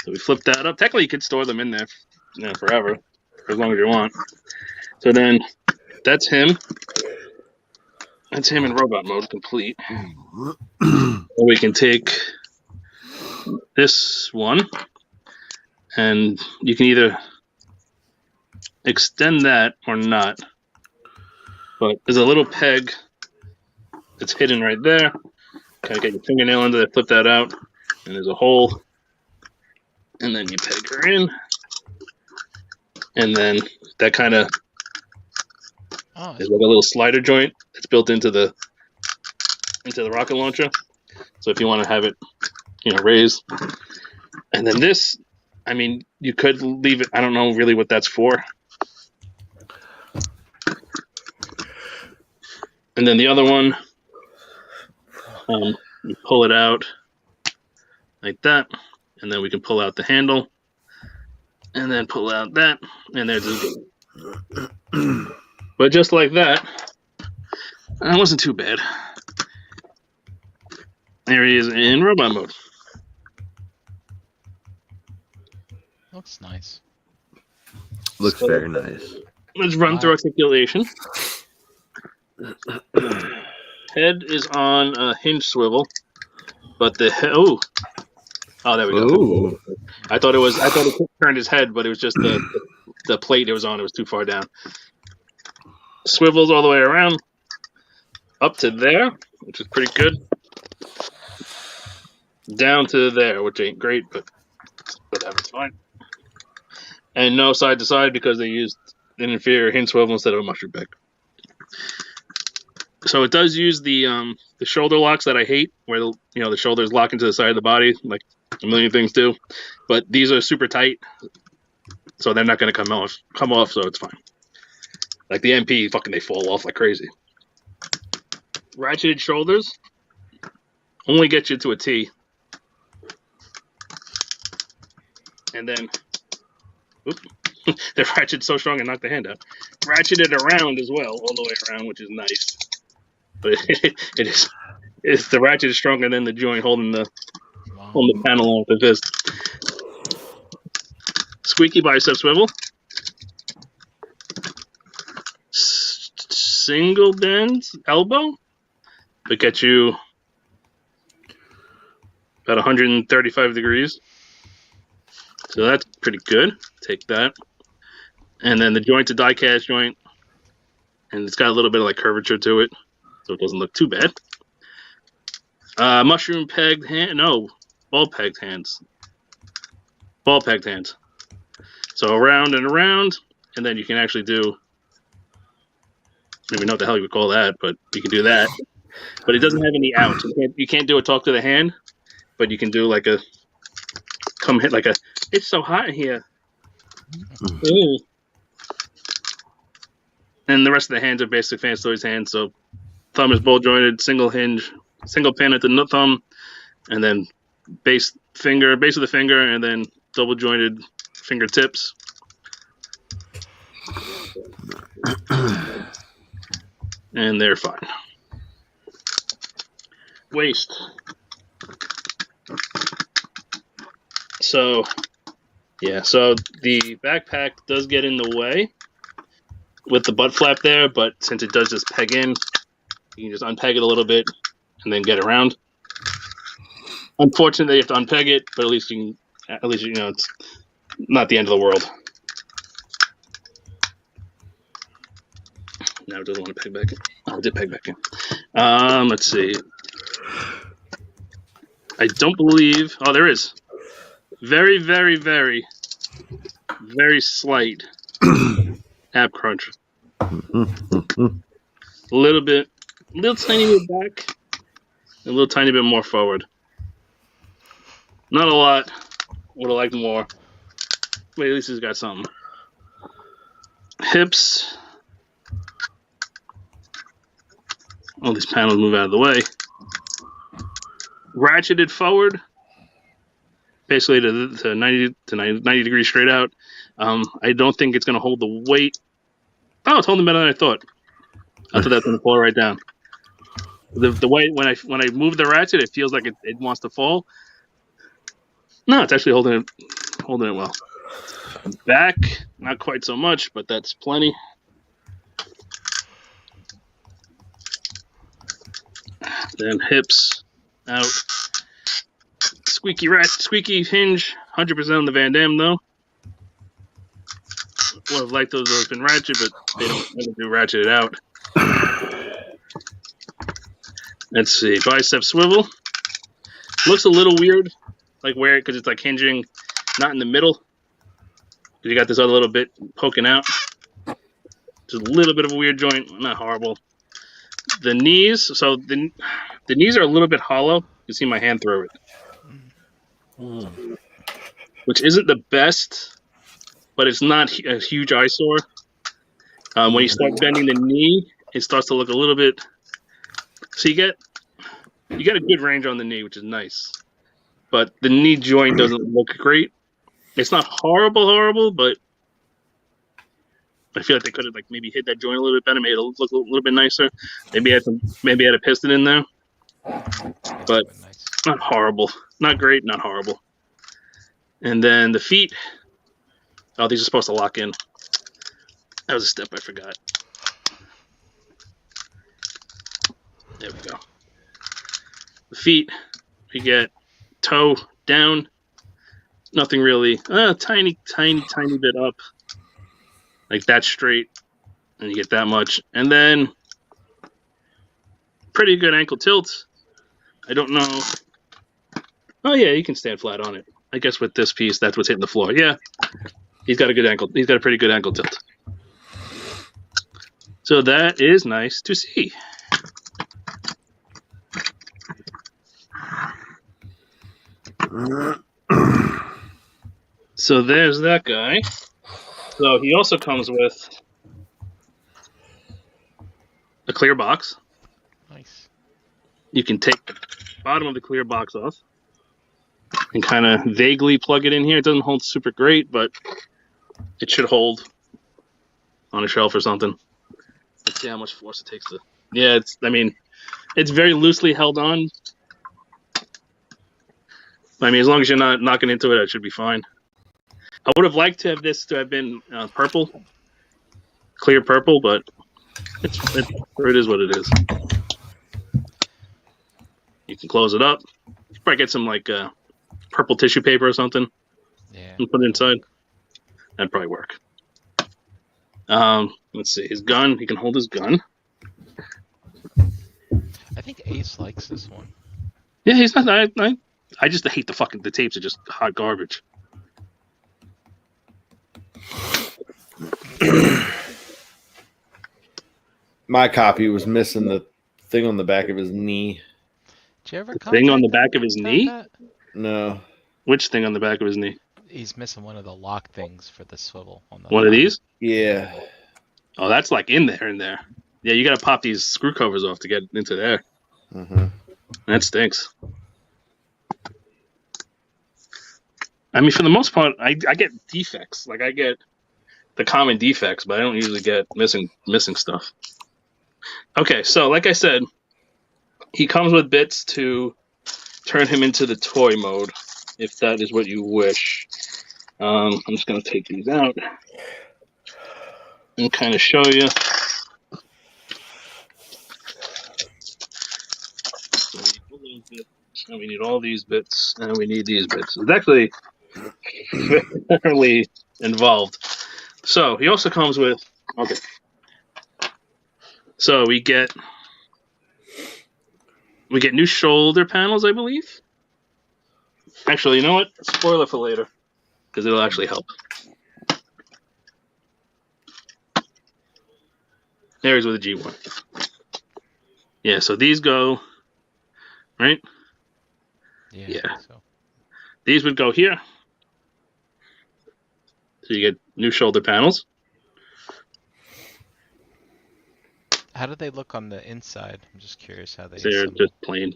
So we flip that up. Technically, you could store them in there, forever, for as long as you want. So then, that's him. That's him in robot mode, complete. We can take this one, and you can either extend that or not. But there's a little peg that's hidden right there. Kind of get your fingernail under there, flip that out, and there's a hole. And then you peg her in, and then that kind of is like a little slider joint that's built into the rocket launcher. So if you want to have it, raised, and then this, I mean, you could leave it. I don't know really what that's for. And then the other one, you pull it out like that. And then we can pull out the handle, and then pull out that, and there's But just like that, that wasn't too bad. There he is in robot mode. Looks nice. Looks very nice. Let's run Wow. through articulation. Head is on a hinge swivel, but the head. Oh, there we go. Ooh. I thought it turned his head, but it was just the plate it was on. It was too far down. Swivels all the way around, up to there, which is pretty good. Down to there, which ain't great, but whatever, it's fine. And no side to side because they used an inferior hinge swivel instead of a mushroom peg. So it does use the shoulder locks that I hate, where the shoulders lock into the side of the body, like a million things do. But these are super tight, so they're not going to come off, so it's fine. Like the MP, they fall off like crazy. Ratcheted shoulders only get you to a T. And then, they're ratcheted so strong and knock the hand out. Ratcheted around as well, all the way around, which is nice. But the ratchet is stronger than the joint holding the panel on with the fist. Squeaky bicep swivel. Single bend elbow. But get you about 135 degrees. So that's pretty good. Take that. And then the joint's a die cast joint. And it's got a little bit of curvature to it. So it doesn't look too bad. Mushroom pegged hand. No, ball pegged hands. Ball pegged hands. So around and around. And then you can actually do. I don't even know what the hell you would call that, but you can do that. But it doesn't have any out. You can't do a talk to the hand, but you can do it's so hot in here. Ooh. And the rest of the hands are basic Fan Stories hands. So thumb is ball jointed, single hinge, single pin at the thumb, and then base of the finger, and then double jointed fingertips. And they're fine. Waist. So the backpack does get in the way with the butt flap there, but since it does just peg in, you can just unpeg it a little bit and then get around. Unfortunately, you have to unpeg it, but at least it's not the end of the world. Now it doesn't want to peg back in. Oh, it did peg back in. Let's see. I don't believe. Oh, there is. Very, very, very, very slight ab crunch. A little tiny bit back, a little tiny bit more forward. Not a lot. Would have liked more. But at least he's got something. Hips. All these panels move out of the way. Ratcheted forward. Basically to 90 degrees straight out. I don't think it's going to hold the weight. Oh, it's holding better than I thought. I thought that's going to fall right down. The way when I move the ratchet, it feels like it wants to fall. No, it's actually holding it well. Back, not quite so much, but that's plenty. Then hips out. Squeaky hinge, 100% on the Van Damme though. Would have liked those to have been ratchet, but they don't do ratchet it out. Let's see, bicep swivel. Looks a little weird, because it's hinging, not in the middle. You got this other little bit poking out. Just a little bit of a weird joint, not horrible. The knees, so the knees are a little bit hollow. You can see my hand through it. Which isn't the best, but it's not a huge eyesore. When you start bending the knee, it starts to look a little bit. So you get a good range on the knee, which is nice. But the knee joint doesn't look great. It's not horrible, but I feel like they could have like maybe hit that joint a little bit better, made it look a little bit nicer. Maybe add a piston in there, but Nice. not horrible, not great, not horrible. And then the feet. Oh, these are supposed to lock in. That was a step I forgot. There we go. The feet, we get toe down. Nothing really. Tiny bit up. Like that straight. And you get that much. And then pretty good ankle tilt. I don't know. Oh yeah, you can stand flat on it. I guess with this piece, that's what's hitting the floor. Yeah. He's got a good ankle. He's got a pretty good ankle tilt. So that is nice to see. So there's that guy. So he also comes with a clear box. Nice. You can take the bottom of the clear box off and kind of vaguely plug it in here. It doesn't hold super great, but it should hold on a shelf or something. Let's see how much force it takes to. Yeah, it's very loosely held on. I mean, as long as you're not knocking into it, it should be fine. I would have liked to have this to have been purple, clear purple, but it is what it is. You can close it up. You probably get some like purple tissue paper or something. Yeah. And put it inside. That'd probably work. Let's see. His gun. He can hold his gun. I think Ace likes this one. Yeah, he's not. I just hate the tapes are just hot garbage. My copy was missing the thing on the back of his knee. Did you ever Thing on the back of his knee? that? No. Which thing on the back of his knee? He's missing one of the lock things for the swivel on the One of these? Yeah. Oh, that's like in there. Yeah, you got to pop these screw covers off to get into there. Mm-hmm. That stinks. I mean, for the most part, I get defects. Like I get the common defects, but I don't usually get missing stuff. Okay, so like I said, he comes with bits to turn him into the toy mode, if that is what you wish. I'm just going to take these out and kind of show you. So we need all these bits, and we need these bits. It's actually fairly involved. So he also comes with, okay. So we get new shoulder panels, I believe. Actually, you know what? Spoiler for later, because it'll actually help. There he's with a G1. Yeah, so these go, right? Yeah. I think so. These would go here. So you get new shoulder panels. How do they look on the inside? I'm just curious how they. They're just plain.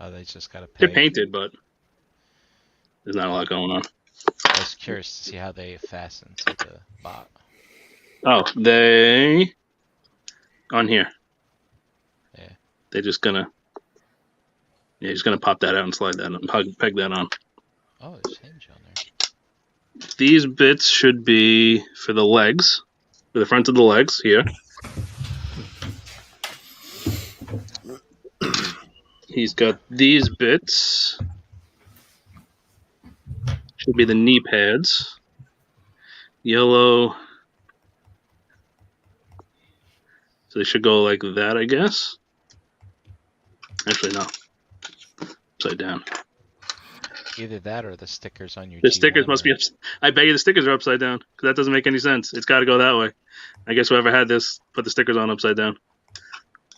Oh, they just got to peg. They're painted, but there's not a lot going on. I was curious to see how they fasten to the bot. Oh, they on here. Yeah. They're just gonna. Yeah, he's gonna pop that out and slide that on, peg that on. Oh, there's hinge on there. These bits should be for the legs, for the front of the legs here. He's got these bits. Should be the knee pads. Yellow. So they should go like that, I guess. Actually, no. Upside down. Either that or the stickers on your The G1 stickers must be up. I bet you the stickers are upside down, because that doesn't make any sense. It's got to go that way. I guess whoever had this put the stickers on upside down.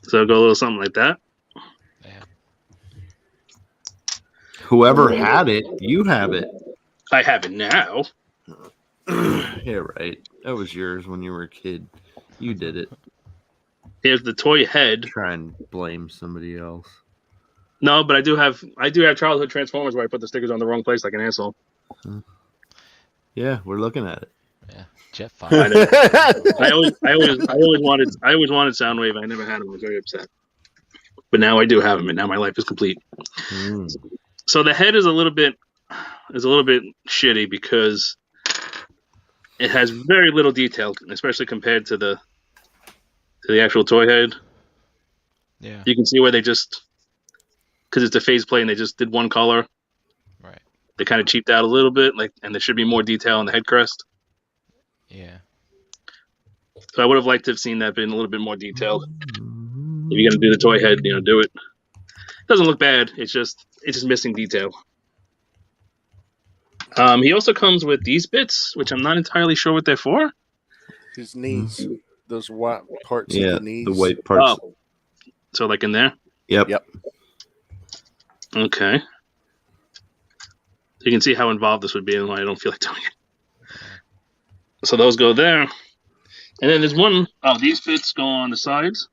So it'll go a little something like that. Yeah. Whoever had it, you have it. I have it now. Yeah, right. That was yours when you were a kid. You did it. Here's the toy head. Try and blame somebody else. No, but I do have childhood Transformers where I put the stickers on the wrong place like an asshole. Yeah, we're looking at it. Yeah, Jet I 5. know. I always wanted Soundwave. I never had them. I was very upset. But now I do have them, and now my life is complete. Mm. So the head is a little bit shitty because it has very little detail, especially compared to the actual toy head. Yeah. You can see where they just, because it's a phase plate and they just did one color. Right. They kind of cheaped out a little bit, and there should be more detail on the head crest. Yeah. So I would have liked to have seen that been a little bit more detailed. If you're gonna do the toy head, do it. Doesn't look bad. It's just missing detail. He also comes with these bits, which I'm not entirely sure what they're for. His knees, those white parts of Yeah, the knees. the white parts. Oh, so like in there. Yep. Okay. You can see how involved this would be and why I don't feel like doing it. So those go there. And then there's one. Oh, these bits go on the sides.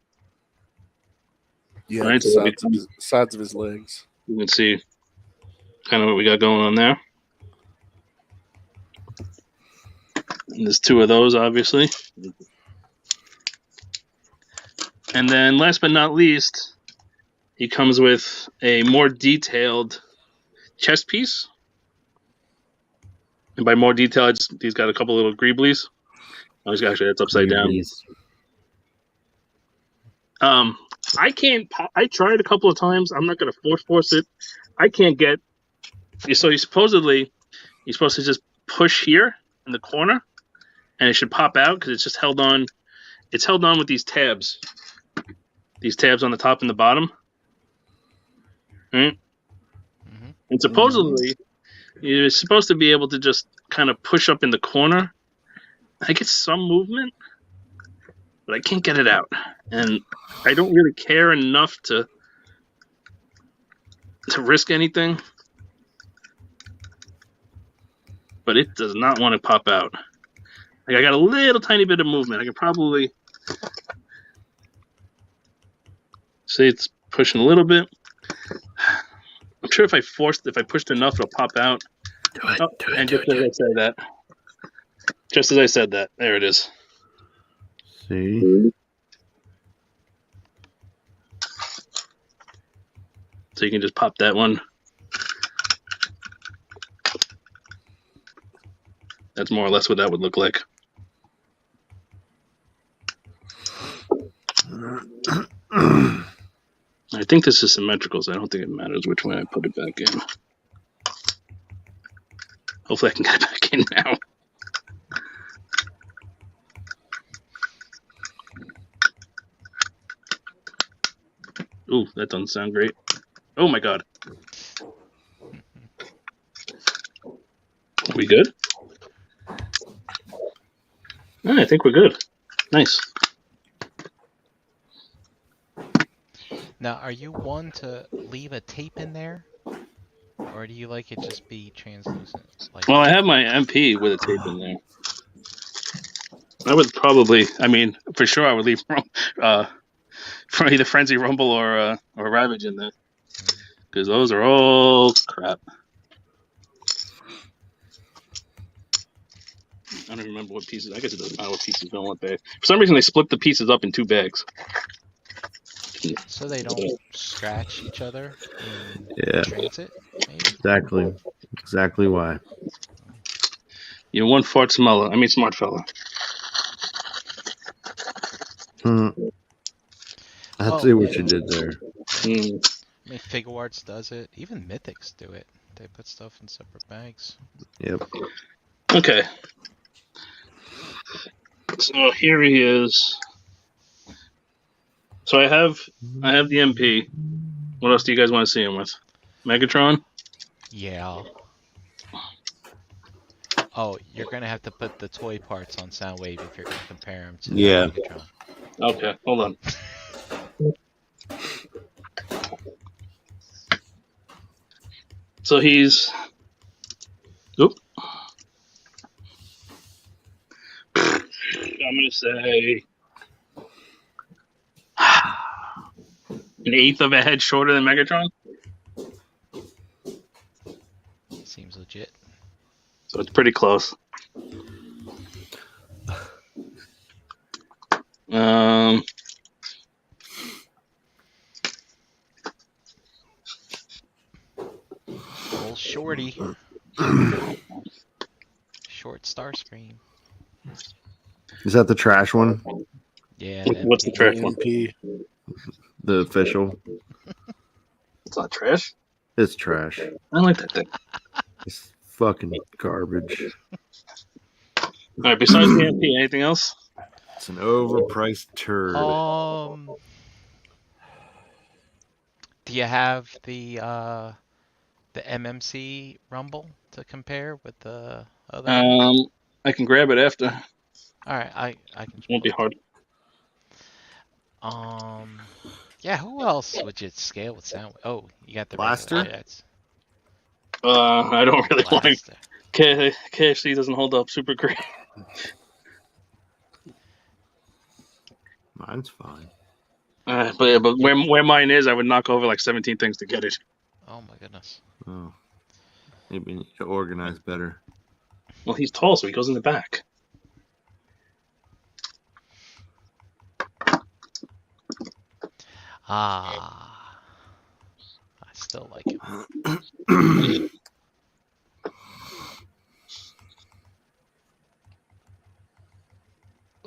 Yeah, Right, the sides of his legs. You can see kind of what we got going on there. And there's two of those, obviously. And then last but not least, he comes with a more detailed chest piece. And by more detailed, he's got a couple little greeblies. Oh, actually, that's upside down. I can't. I tried a couple of times. I'm not going to force it. I can't get. So you're supposed to just push here in the corner, and it should pop out because it's just held on. It's held on with these tabs. These tabs on the top and the bottom. Right? Mm-hmm. And supposedly, you're supposed to be able to just kind of push up in the corner. I get some movement, but I can't get it out. And I don't really care enough to risk anything. But it does not want to pop out. Like I got a little tiny bit of movement. I can probably see it's pushing a little bit. I'm sure if I pushed enough, it'll pop out. Just as I said that, there it is. See? So you can just pop that one. That's more or less what that would look like. I think this is symmetrical, so I don't think it matters which way I put it back in. Hopefully I can get it back in now. Ooh, that doesn't sound great. Oh my god. We good? Oh, I think we're good. Nice. Now, are you one to leave a tape in there? Or do you like it just be translucent? Well, I have my MP with a tape in there. I would probably, for sure I would leave for either Frenzy, Rumble, or Ravage in there. Because those are all crap. I don't remember what pieces. I guess it doesn't matter what pieces go in what bag. For some reason, they split the pieces up in 2 bags. So they don't scratch each other in transit, maybe? Exactly why. You're one smart fella. I see what you did there. FIGGAH Arts does it. Even Mythics do it. They put stuff in separate bags. Yep. Okay. So here he is. So I have the MP. What else do you guys want to see him with? Megatron? Yeah. Oh, you're gonna have to put the toy parts on Soundwave if you're gonna compare them to Megatron. Okay, hold on. So he's. Oop. I'm gonna say 1/8 of a head shorter than Megatron. Seems legit. So it's pretty close. Little shorty. Short Starscream. Is that the trash one? Yeah. What's the trash one? MP. The official? It's not trash. It's trash. I like that thing. It's fucking garbage. All right. Besides the MP, anything else? It's an overpriced turd. Do you have the MMC Rumble to compare with the other one? I can grab it after. All right, I can. Won't be hard. Yeah. Who else would you scale with sound? Oh, you got the Blaster? regular jets. I don't really like. Blaster. KFC doesn't hold up super great. Mine's fine. But where mine is, I would knock over like 17 things to get it. Oh my goodness. Oh. Maybe you need to organize better. Well, he's tall, so he goes in the back. I still like him.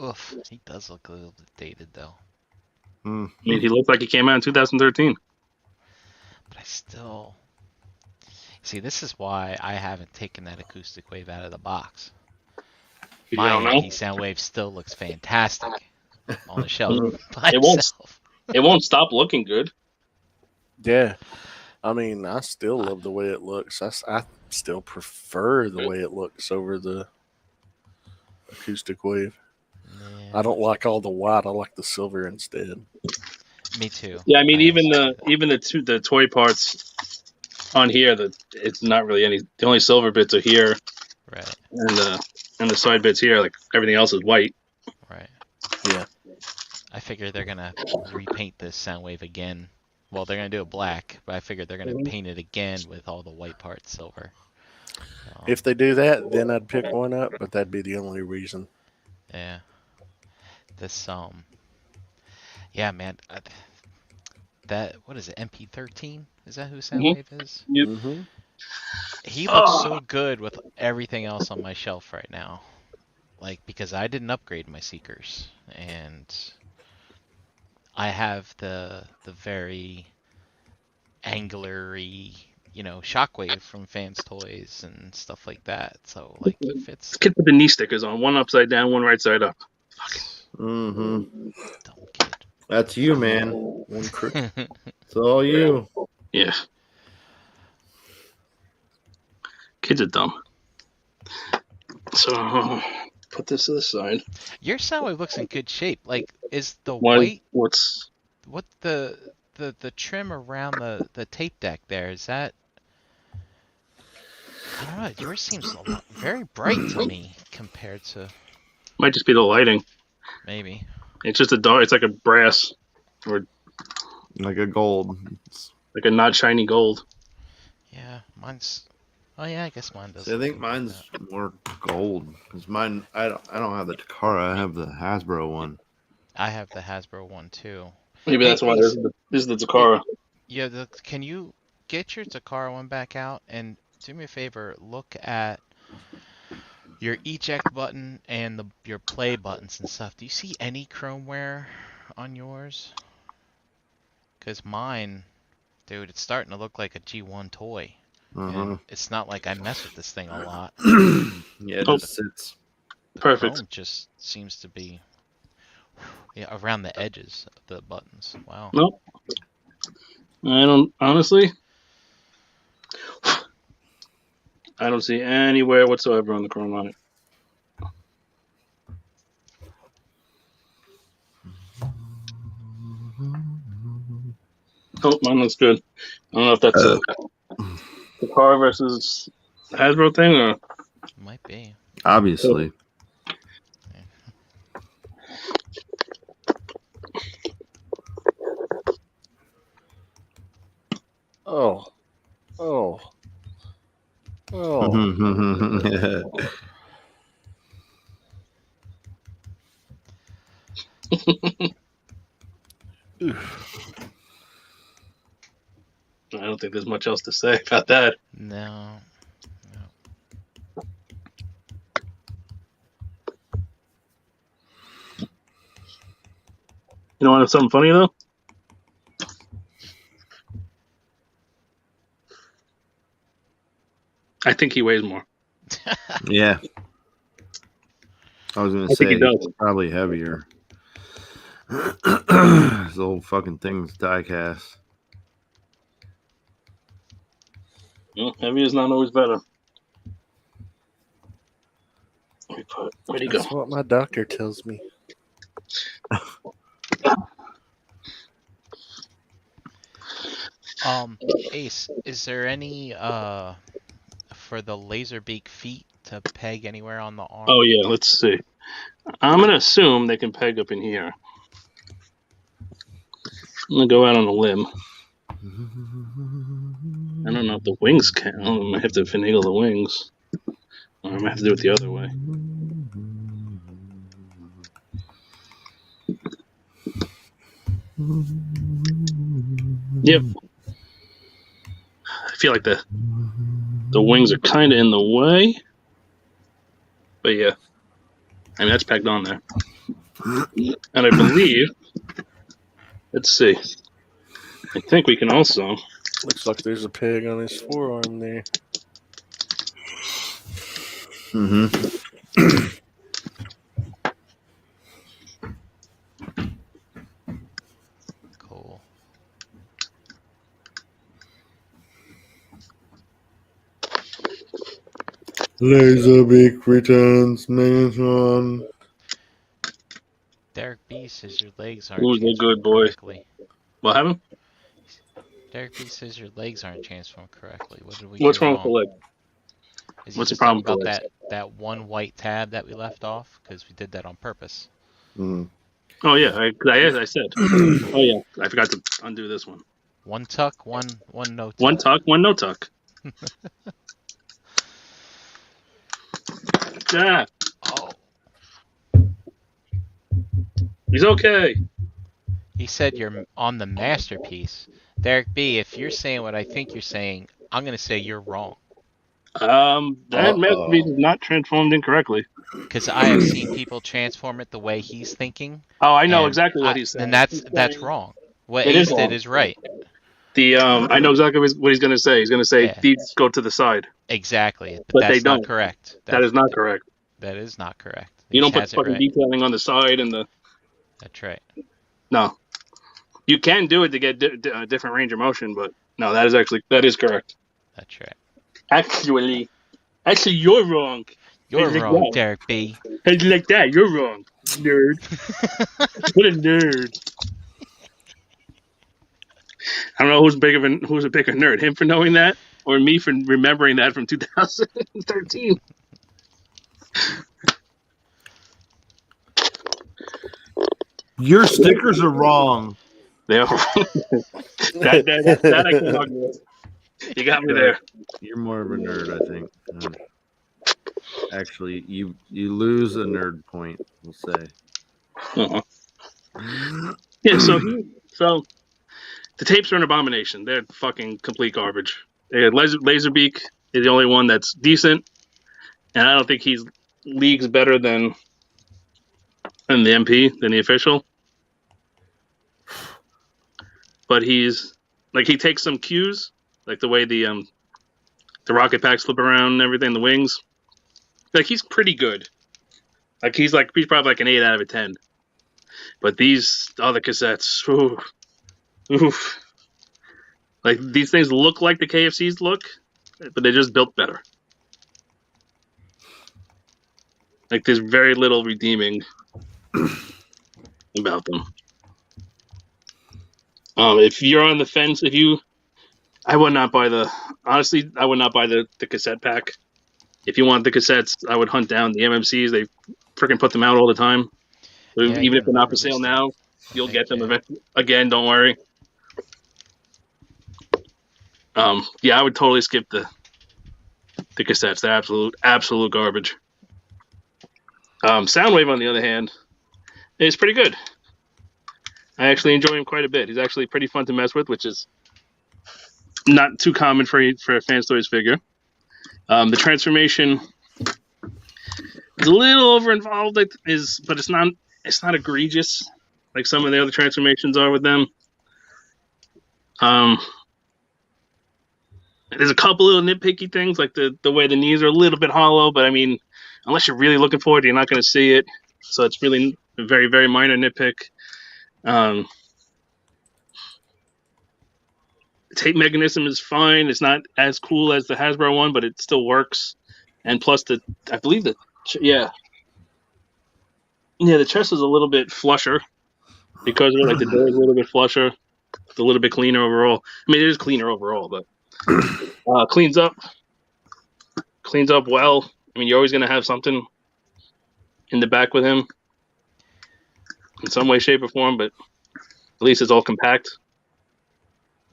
Oof, he does look a little bit dated though. I mean, he looked like he came out in 2013. But I still see. This is why I haven't taken that acoustic wave out of the box. You My don't know? MP sound wave still looks fantastic on the shelf by It won't. itself. It won't stop looking good. Yeah. I mean, I still love the way it looks. I still prefer the way it looks over the acoustic wave. Yeah, I don't like all the white. I like the silver instead. me too. Yeah, I mean, even also the toy parts on here, it's not really any. The only silver bits are here, right, and the side bits here. Like everything else is white. right. Yeah. I figure they're gonna repaint this sound wave again. Well, they're gonna do it black, but I figure they're gonna paint it again with all the white parts silver. If they do that, then I'd pick one up, but that'd be the only reason. Yeah. This yeah, man. That what is it? MP13? Is that who Soundwave is? Yep. Mm-hmm. He looks so good with everything else on my shelf right now. Like because I didn't upgrade my Seekers, and I have the very angular-y, Shockwave from Fans Toys and stuff like that. So like he fits. This kid put the knee stickers on, one upside down, one right side up. Mm-hmm. Dumb kid. That's you, man. One crook. It's all you. Yeah. Kids are dumb. So put this to the side. Your Soundwave looks in good shape. Like, is the Why? white What's? what the trim around the tape deck there? Is that? I don't know. Yours seems very bright to me compared to Might just be the lighting. maybe. It's just a dark. It's like a brass or Like a gold. like a not shiny gold. Yeah, mine's. Oh yeah, I guess mine does. See, I think mine's more gold because mine. I don't have the Takara. I have the Hasbro one. I have the Hasbro one too. Maybe that's why this is the Takara. Yeah, can you get your Takara one back out and do me a favor? Look at your eject button and your play buttons and stuff. Do you see any chrome wear on yours? Because mine, dude, it's starting to look like a G1 toy. And it's not like I mess with this thing a lot. Yeah, it just sits. Perfect. Chrome just seems to be around the edges of the buttons. Wow. Nope. I don't honestly. I don't see anywhere whatsoever on the chrome on it. Oh, mine looks good. I don't know if that's a Takara versus Hasbro thing or. Might be. Obviously. Oh. Oh. Oh. I don't think there's much else to say about that. No. You know what? Something funny though. I think he weighs more. Yeah. I was gonna I think he say does. he's probably heavier. This old fucking thing's die cast. Well, heavy is not always better. Where'd he go? That's what my doctor tells me. Ace, is there any for the laser beak feet to peg anywhere on the arm? Oh yeah, let's see. I'm gonna assume they can peg up in here. I'm gonna go out on a limb. I don't know if the wings can. I might have to finagle the wings. Or I might have to do it the other way. Yep. I feel like the wings are kind of in the way. But yeah. I mean, that's pegged on there. And I believe... Let's see. I think we can also... Looks like there's a peg on his forearm there. Mm-hmm. Cool. Laserbeak returns Megatron. Derek B says your legs aren't Who's the transformed good boy? correctly. What happened? Derek B says your legs aren't transformed correctly. What did we What's do wrong with the leg? Is he What's the just talking problem about with the that one white tab that we left off? Because we did that on purpose. Mm. Oh yeah, I said. Oh yeah, I forgot to undo this one. One tuck, one no tuck. One tuck, one no tuck. Yeah, Oh, he's okay. he said you're on the masterpiece. Derek B, if you're saying what I think you're saying, I'm gonna say you're wrong. That masterpiece is not transformed incorrectly. Because I have seen people transform it the way he's thinking. Oh, I know and exactly what he's saying. And that's wrong. What It Ace is wrong. did is right. I know exactly what he's going to say. He's going to say Yeah. these go to the side. Exactly. But that's they not don't. correct. That is not correct. That is not correct. You don't He put has it fucking right. detailing on the side and the. That's right. No, you can do it to get a different range of motion, but no, that is correct. That's right. Actually, you're wrong. You're Like wrong, that. Derek B. Hey, like that, you're wrong, nerd. What a nerd. I don't know who's a bigger nerd, him for knowing that, or me for remembering that from 2013. Your stickers are wrong. They are that I can argue with. You got me there. You're more of a nerd, I think. Actually, you lose a nerd point, we'll say. Yeah, so the tapes are an abomination. They're fucking complete garbage. Laserbeak is the only one that's decent, and I don't think he's leagues better than the MP, than the official. But he's like, he takes some cues, like the way the rocket packs flip around and everything, the wings. Like, he's pretty good. Like he's probably like an 8 out of a 10. But these other cassettes, oof. Like, these things look like the KFCs look, but they're just built better. Like, there's very little redeeming about them. If you're on the fence, I would not buy the cassette pack. If you want the cassettes, I would hunt down the MMCs. They freaking put them out all the time. Yeah, Even if they're not for sale now, you'll get them again. Don't worry. Yeah, I would totally skip the cassettes. They're absolute garbage. Soundwave, on the other hand, is pretty good. I actually enjoy him quite a bit. He's actually pretty fun to mess with, which is not too common for a Fans Toys figure. The transformation is a little over involved, but it's not egregious like some of the other transformations are with them. There's a couple little nitpicky things, like the way the knees are a little bit hollow, but I mean, unless you're really looking for it, you're not going to see it. So it's really a very, very minor nitpick. Tape mechanism is fine. It's not as cool as the Hasbro one, but it still works. And plus, I believe the chest is a little bit flusher because of it. Like the door is a little bit flusher. It's a little bit cleaner overall. I mean, it is cleaner overall, but cleans up well. I mean, you're always going to have something in the back with him in some way, shape, or form, but at least it's all compact.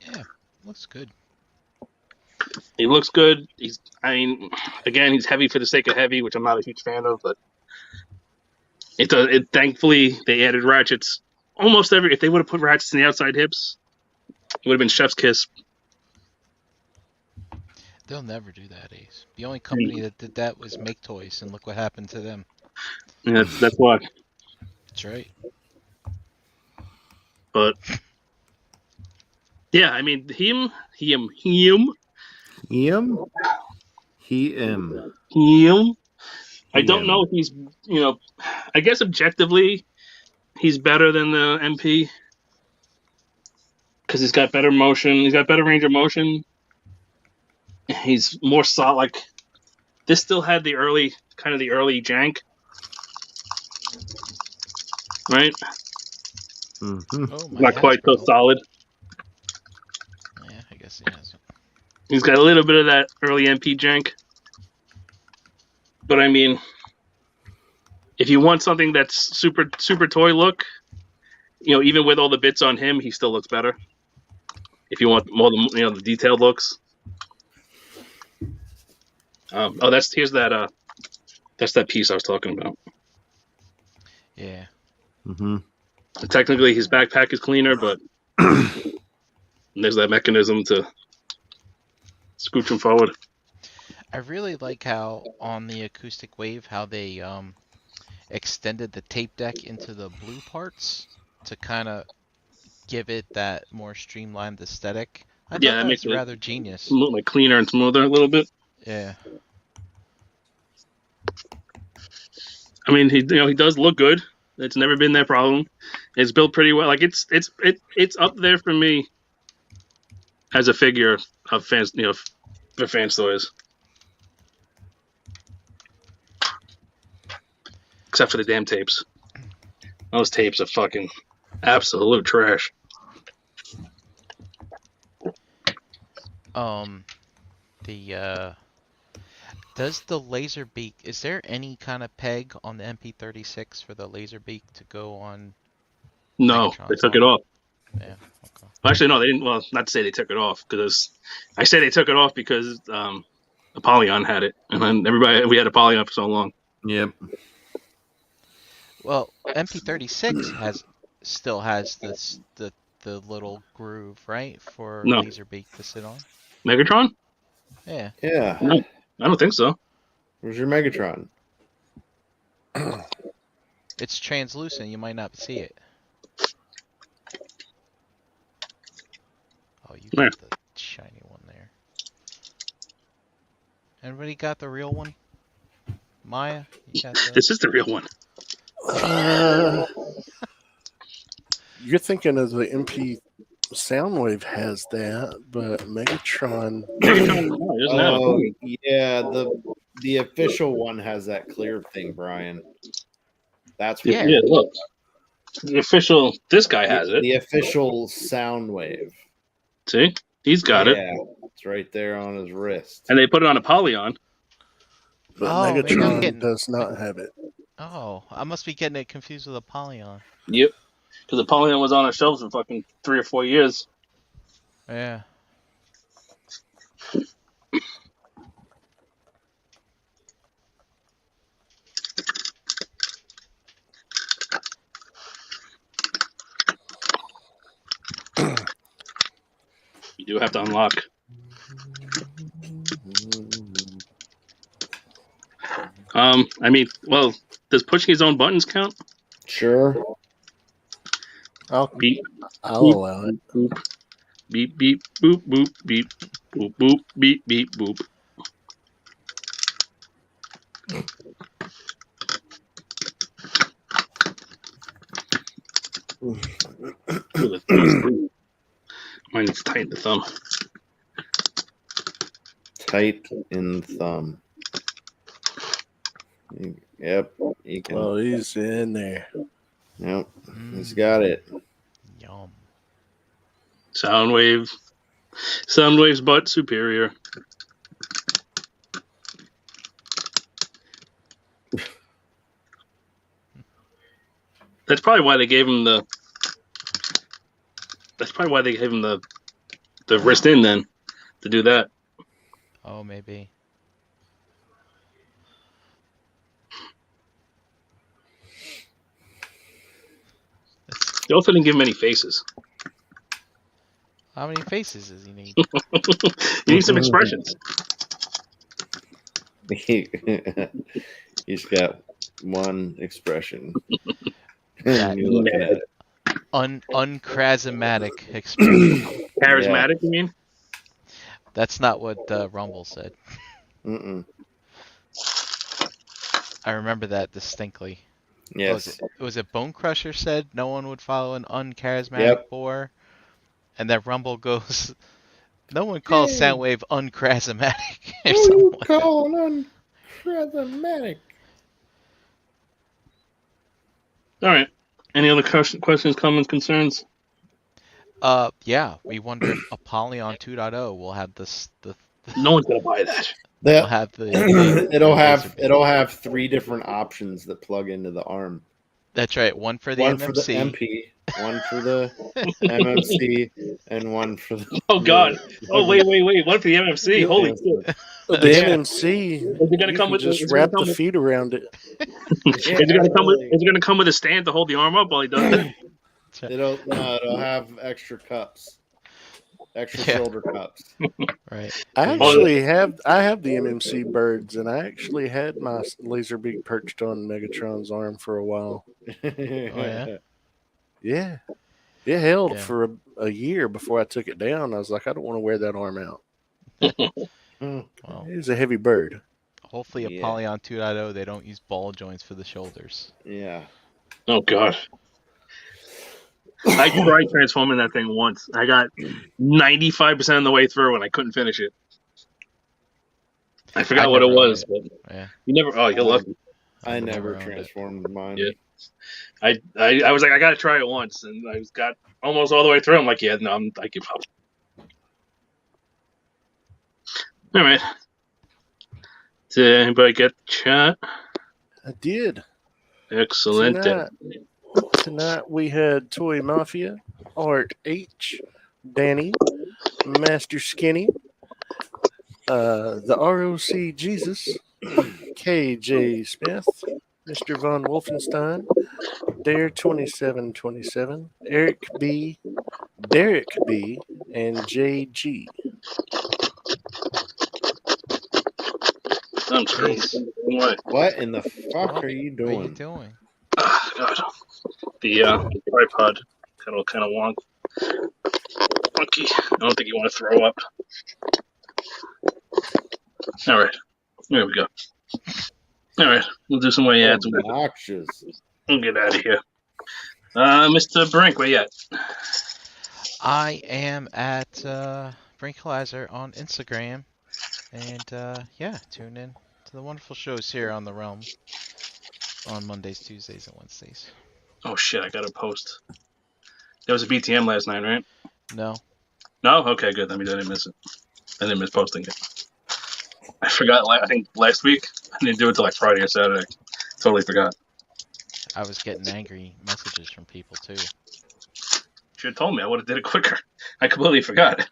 Yeah, looks good. He looks good. He's heavy for the sake of heavy, which I'm not a huge fan of, but thankfully they added ratchets almost if they would have put ratchets in the outside hips, it would have been chef's kiss. They'll never do that, Ace. The only company that did that was Make Toys, and look what happened to them. Yeah, that's why. That's right. But yeah, I mean him. I don't know if he's, I guess objectively he's better than the MP because he's got better motion. He's got better range of motion. He's more solid. Like this still had the early jank, right? Mm-hmm. Oh, Not quite so solid. Yeah, I guess he has it. He's got a little bit of that early MP jank. But I mean, if you want something that's super toy look, even with all the bits on him, he still looks better. If you want more the detailed looks. That's that piece I was talking about. Yeah. Mm-hmm. Technically, his backpack is cleaner, but there's that mechanism to scooch him forward. I really like how on the Acoustic Wave, how they extended the tape deck into the blue parts to kind of give it that more streamlined aesthetic. I thought that makes it rather genius. Look like cleaner and smoother a little bit. Yeah. I mean, he does look good. It's never been that problem. It's built pretty well. Like it's up there for me as a figure of fans, for Fans Toys. Except for the damn tapes. Those tapes are fucking absolute trash. Does the laser beak, is there any kind of peg on the MP36 for the laser beak to go on? No, they took it off. Yeah. Okay. Actually, no, they didn't. Well, not to say they took it off, because I say they took it off because Apollyon had it, and then we had Apollyon for so long. Yep. Well, MP36 still has the little groove, right, for laser beak to sit on. Megatron? Yeah. Yeah. No, I don't think so. Where's your Megatron? It's translucent. You might not see it. Oh, you got the shiny one there. Anybody got the real one? Maya, you got the... This is the real one. You're thinking of the MP Soundwave has that, but Megatron. Oh, yeah, the official one has that clear thing, Brian. That's what. Yeah, look. The official. This guy has it. The official Soundwave. See, he's got it. Yeah, it's right there on his wrist. And they put it on Apollyon. But Megatron does not have it. Oh, I must be getting it confused with Apollyon. Yep. Because Apollyon was on our shelves for fucking 3 or 4 years. Yeah. You do have to unlock I mean, well, does pushing his own buttons count? Sure. I'll Beep, allow it. boop, beep, beep, boop, boop, beep, boop, boop, beep, beep, boop. Ooh, the thumb. Mine is tight in the thumb. Tight in the thumb. Yep. You can. Oh, he's in there. Yep. He's got it. Yum. Soundwave's butt superior. That's probably why they gave him the. That's probably why they gave him the wrist in then, to do that. Oh, maybe. They also didn't give him any faces. How many faces does he need? You need some expressions. He's got one expression. That You're looking at it. Unchrasmatic expression. Charismatic, you mean? That's not what Rumble said. Mm-mm. I remember that distinctly. Yes. Was it Bone Crusher said no one would follow an uncharismatic boar? And then Rumble goes, no one calls Soundwave unchrasmatic. Or something You like that. call unchrasmatic. All right. Any other questions, comments, concerns? Yeah, we wonder if Apollyon 2.0 will have the No one's gonna buy that. will have the it'll have 3 different options that plug into the arm. That's right, one for the One MMC. for the MP, one for the MMC, and one for the. Oh God! Oh wait! One for the MMC. Holy shit! The MMC. Is it gonna You come can with? just Is it wrap gonna the come feet around it. with? Is it gonna come with? Is it gonna come with a stand to hold the arm up while he does it? It'll have extra cups, extra shoulder cups. Right. I have the MMC birds, and I actually had my laser beak perched on Megatron's arm for a while. yeah? Yeah. It held Yeah. for a year before I took it down. I was like, I don't want to wear that arm out. Well, It was a heavy bird. hopefully Yeah. Apollyon 2.0 they don't use ball joints for the shoulders. Yeah. Oh God! I tried transforming that thing once. I got 95% of the way through, and I couldn't finish it. I forgot what it never was, owned but Yeah. you never. Oh, you're lucky. I I've never never owned it. transformed mine. Yeah. I was like, I gotta try it once, and I got almost all the way through. I'm like, yeah, no, I give up. All right. Did anybody get the chat? I did. Excellent. Tonight we had Toy Mafia, Art H, Danny, Master Skinny, the ROC Jesus, KJ Smith, Mr. Von Wolfenstein, Dare 2727, Eric B, Derek B, and JG. I'm screaming. What? What in the fuck are you What are you doing? doing? Oh, God. The tripod kind of wonky. I don't think you want to throw up. All right. There we go. All right. We'll do some way ads. Obnoxious. We'll get out of here. Mr. Brink, where you at? I am at Brinkalizer on Instagram. And yeah, tune in to the wonderful shows here on the Realm on Mondays, Tuesdays, and Wednesdays. Oh, shit. I got to post. There was a BTM last night, right? No. No? Okay, good. That means I didn't miss it. I didn't miss posting it. I forgot, I think last week. I didn't do it till like Friday or Saturday. Totally forgot. I was getting angry messages from people too. Should have told me. I would have did it quicker. I completely forgot.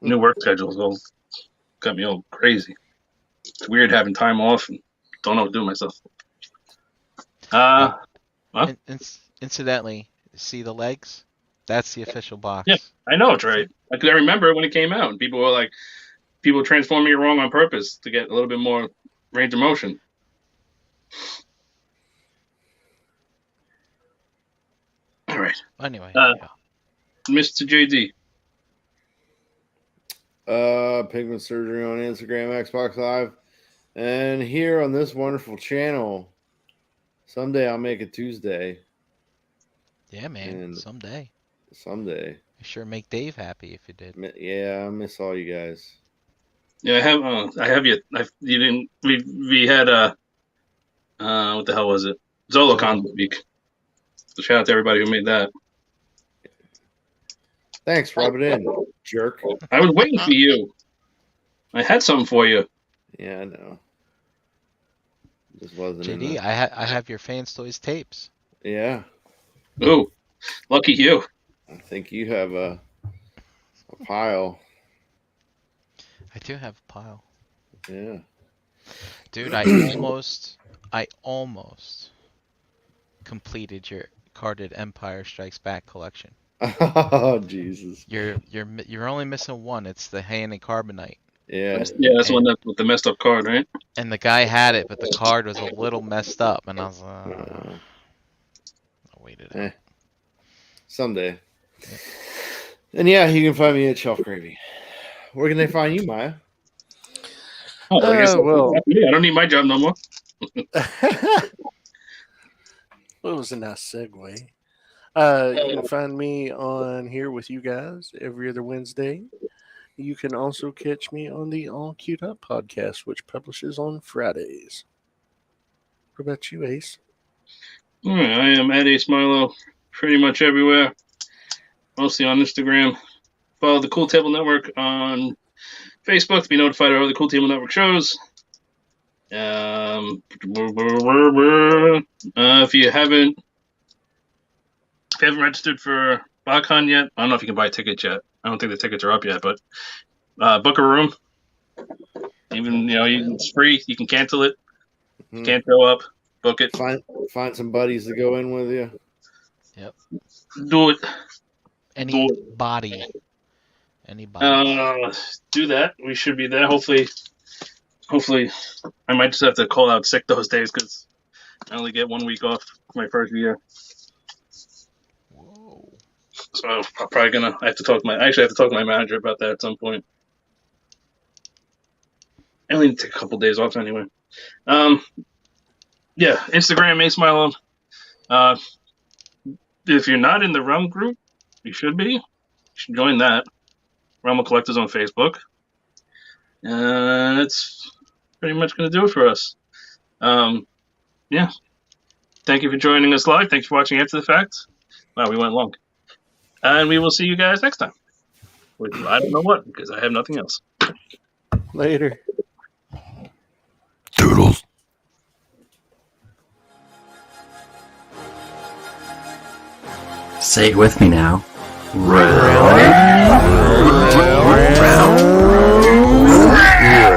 New work schedules all got me all crazy. It's weird having time off and don't know what to do with myself. Huh? Incidentally, see the legs? That's the official box. Yeah, I know it's right. I remember when it came out, and people were like, people transforming it wrong on purpose to get a little bit more range of motion. All right. Anyway, Yeah. Mr. JD. Pigment Surgery on Instagram, Xbox Live, and here on this wonderful channel. Someday I'll make it Tuesday. Yeah, man. And Someday. Someday. You sure make Dave happy if you did. Yeah, I miss all you guys. Yeah, I have you. You didn't. We had what the hell was it? Zolocon this week. So shout out to everybody who made that. Thanks, rub it in, jerk. I was waiting for you. I had something for you. Yeah, I know. This wasn't JD, I have your Fans Toys tapes. Yeah. Ooh, lucky you. I think you have a pile. I do have a pile. Yeah. Dude, I almost completed your carded Empire Strikes Back collection. Oh Jesus! You're only missing one. It's the Hay and Carbonite. Yeah. Yeah, that's the one that with the messed up card, right? And the guy had it, but the card was a little messed up, and I was like, I'll wait it out. Someday. Yeah. And yeah, you can find me at Shelf Gravy. Where can they find you, Maya? Oh, I guess I don't need my job no more. What was a nice segue? You can find me on here with you guys every other Wednesday. You can also catch me on the All Queued Up podcast, which publishes on Fridays. What about you, Ace? All right, I am at Ace Milo pretty much everywhere, mostly on Instagram. Follow the Cool Table Network on Facebook to be notified of all the Cool Table Network shows. If you haven't registered for BANGIN yet, I don't know if you can buy tickets yet. I don't think the tickets are up yet, but book a room. Even it's free. You can cancel it. Mm-hmm. Can't show up. Book it. Find some buddies to go in with you. Yep. Do it. Anybody. Do that. We should be there. Hopefully, I might just have to call out sick those days because I only get 1 week off my first year. Whoa. So I'm probably I have to talk to my manager about that at some point. I only need to take a couple days off anyway. Yeah, Instagram, Ace Milo. If you're not in the Realm group, you should be. You should join that. Realm of Collectors on Facebook. That's pretty much going to do it for us. Yeah. Thank you for joining us live. Thanks for watching After the Fact. Wow, we went long. And we will see you guys next time. I don't know what, because I have nothing else. Later. Doodles. Say it with me now. Realm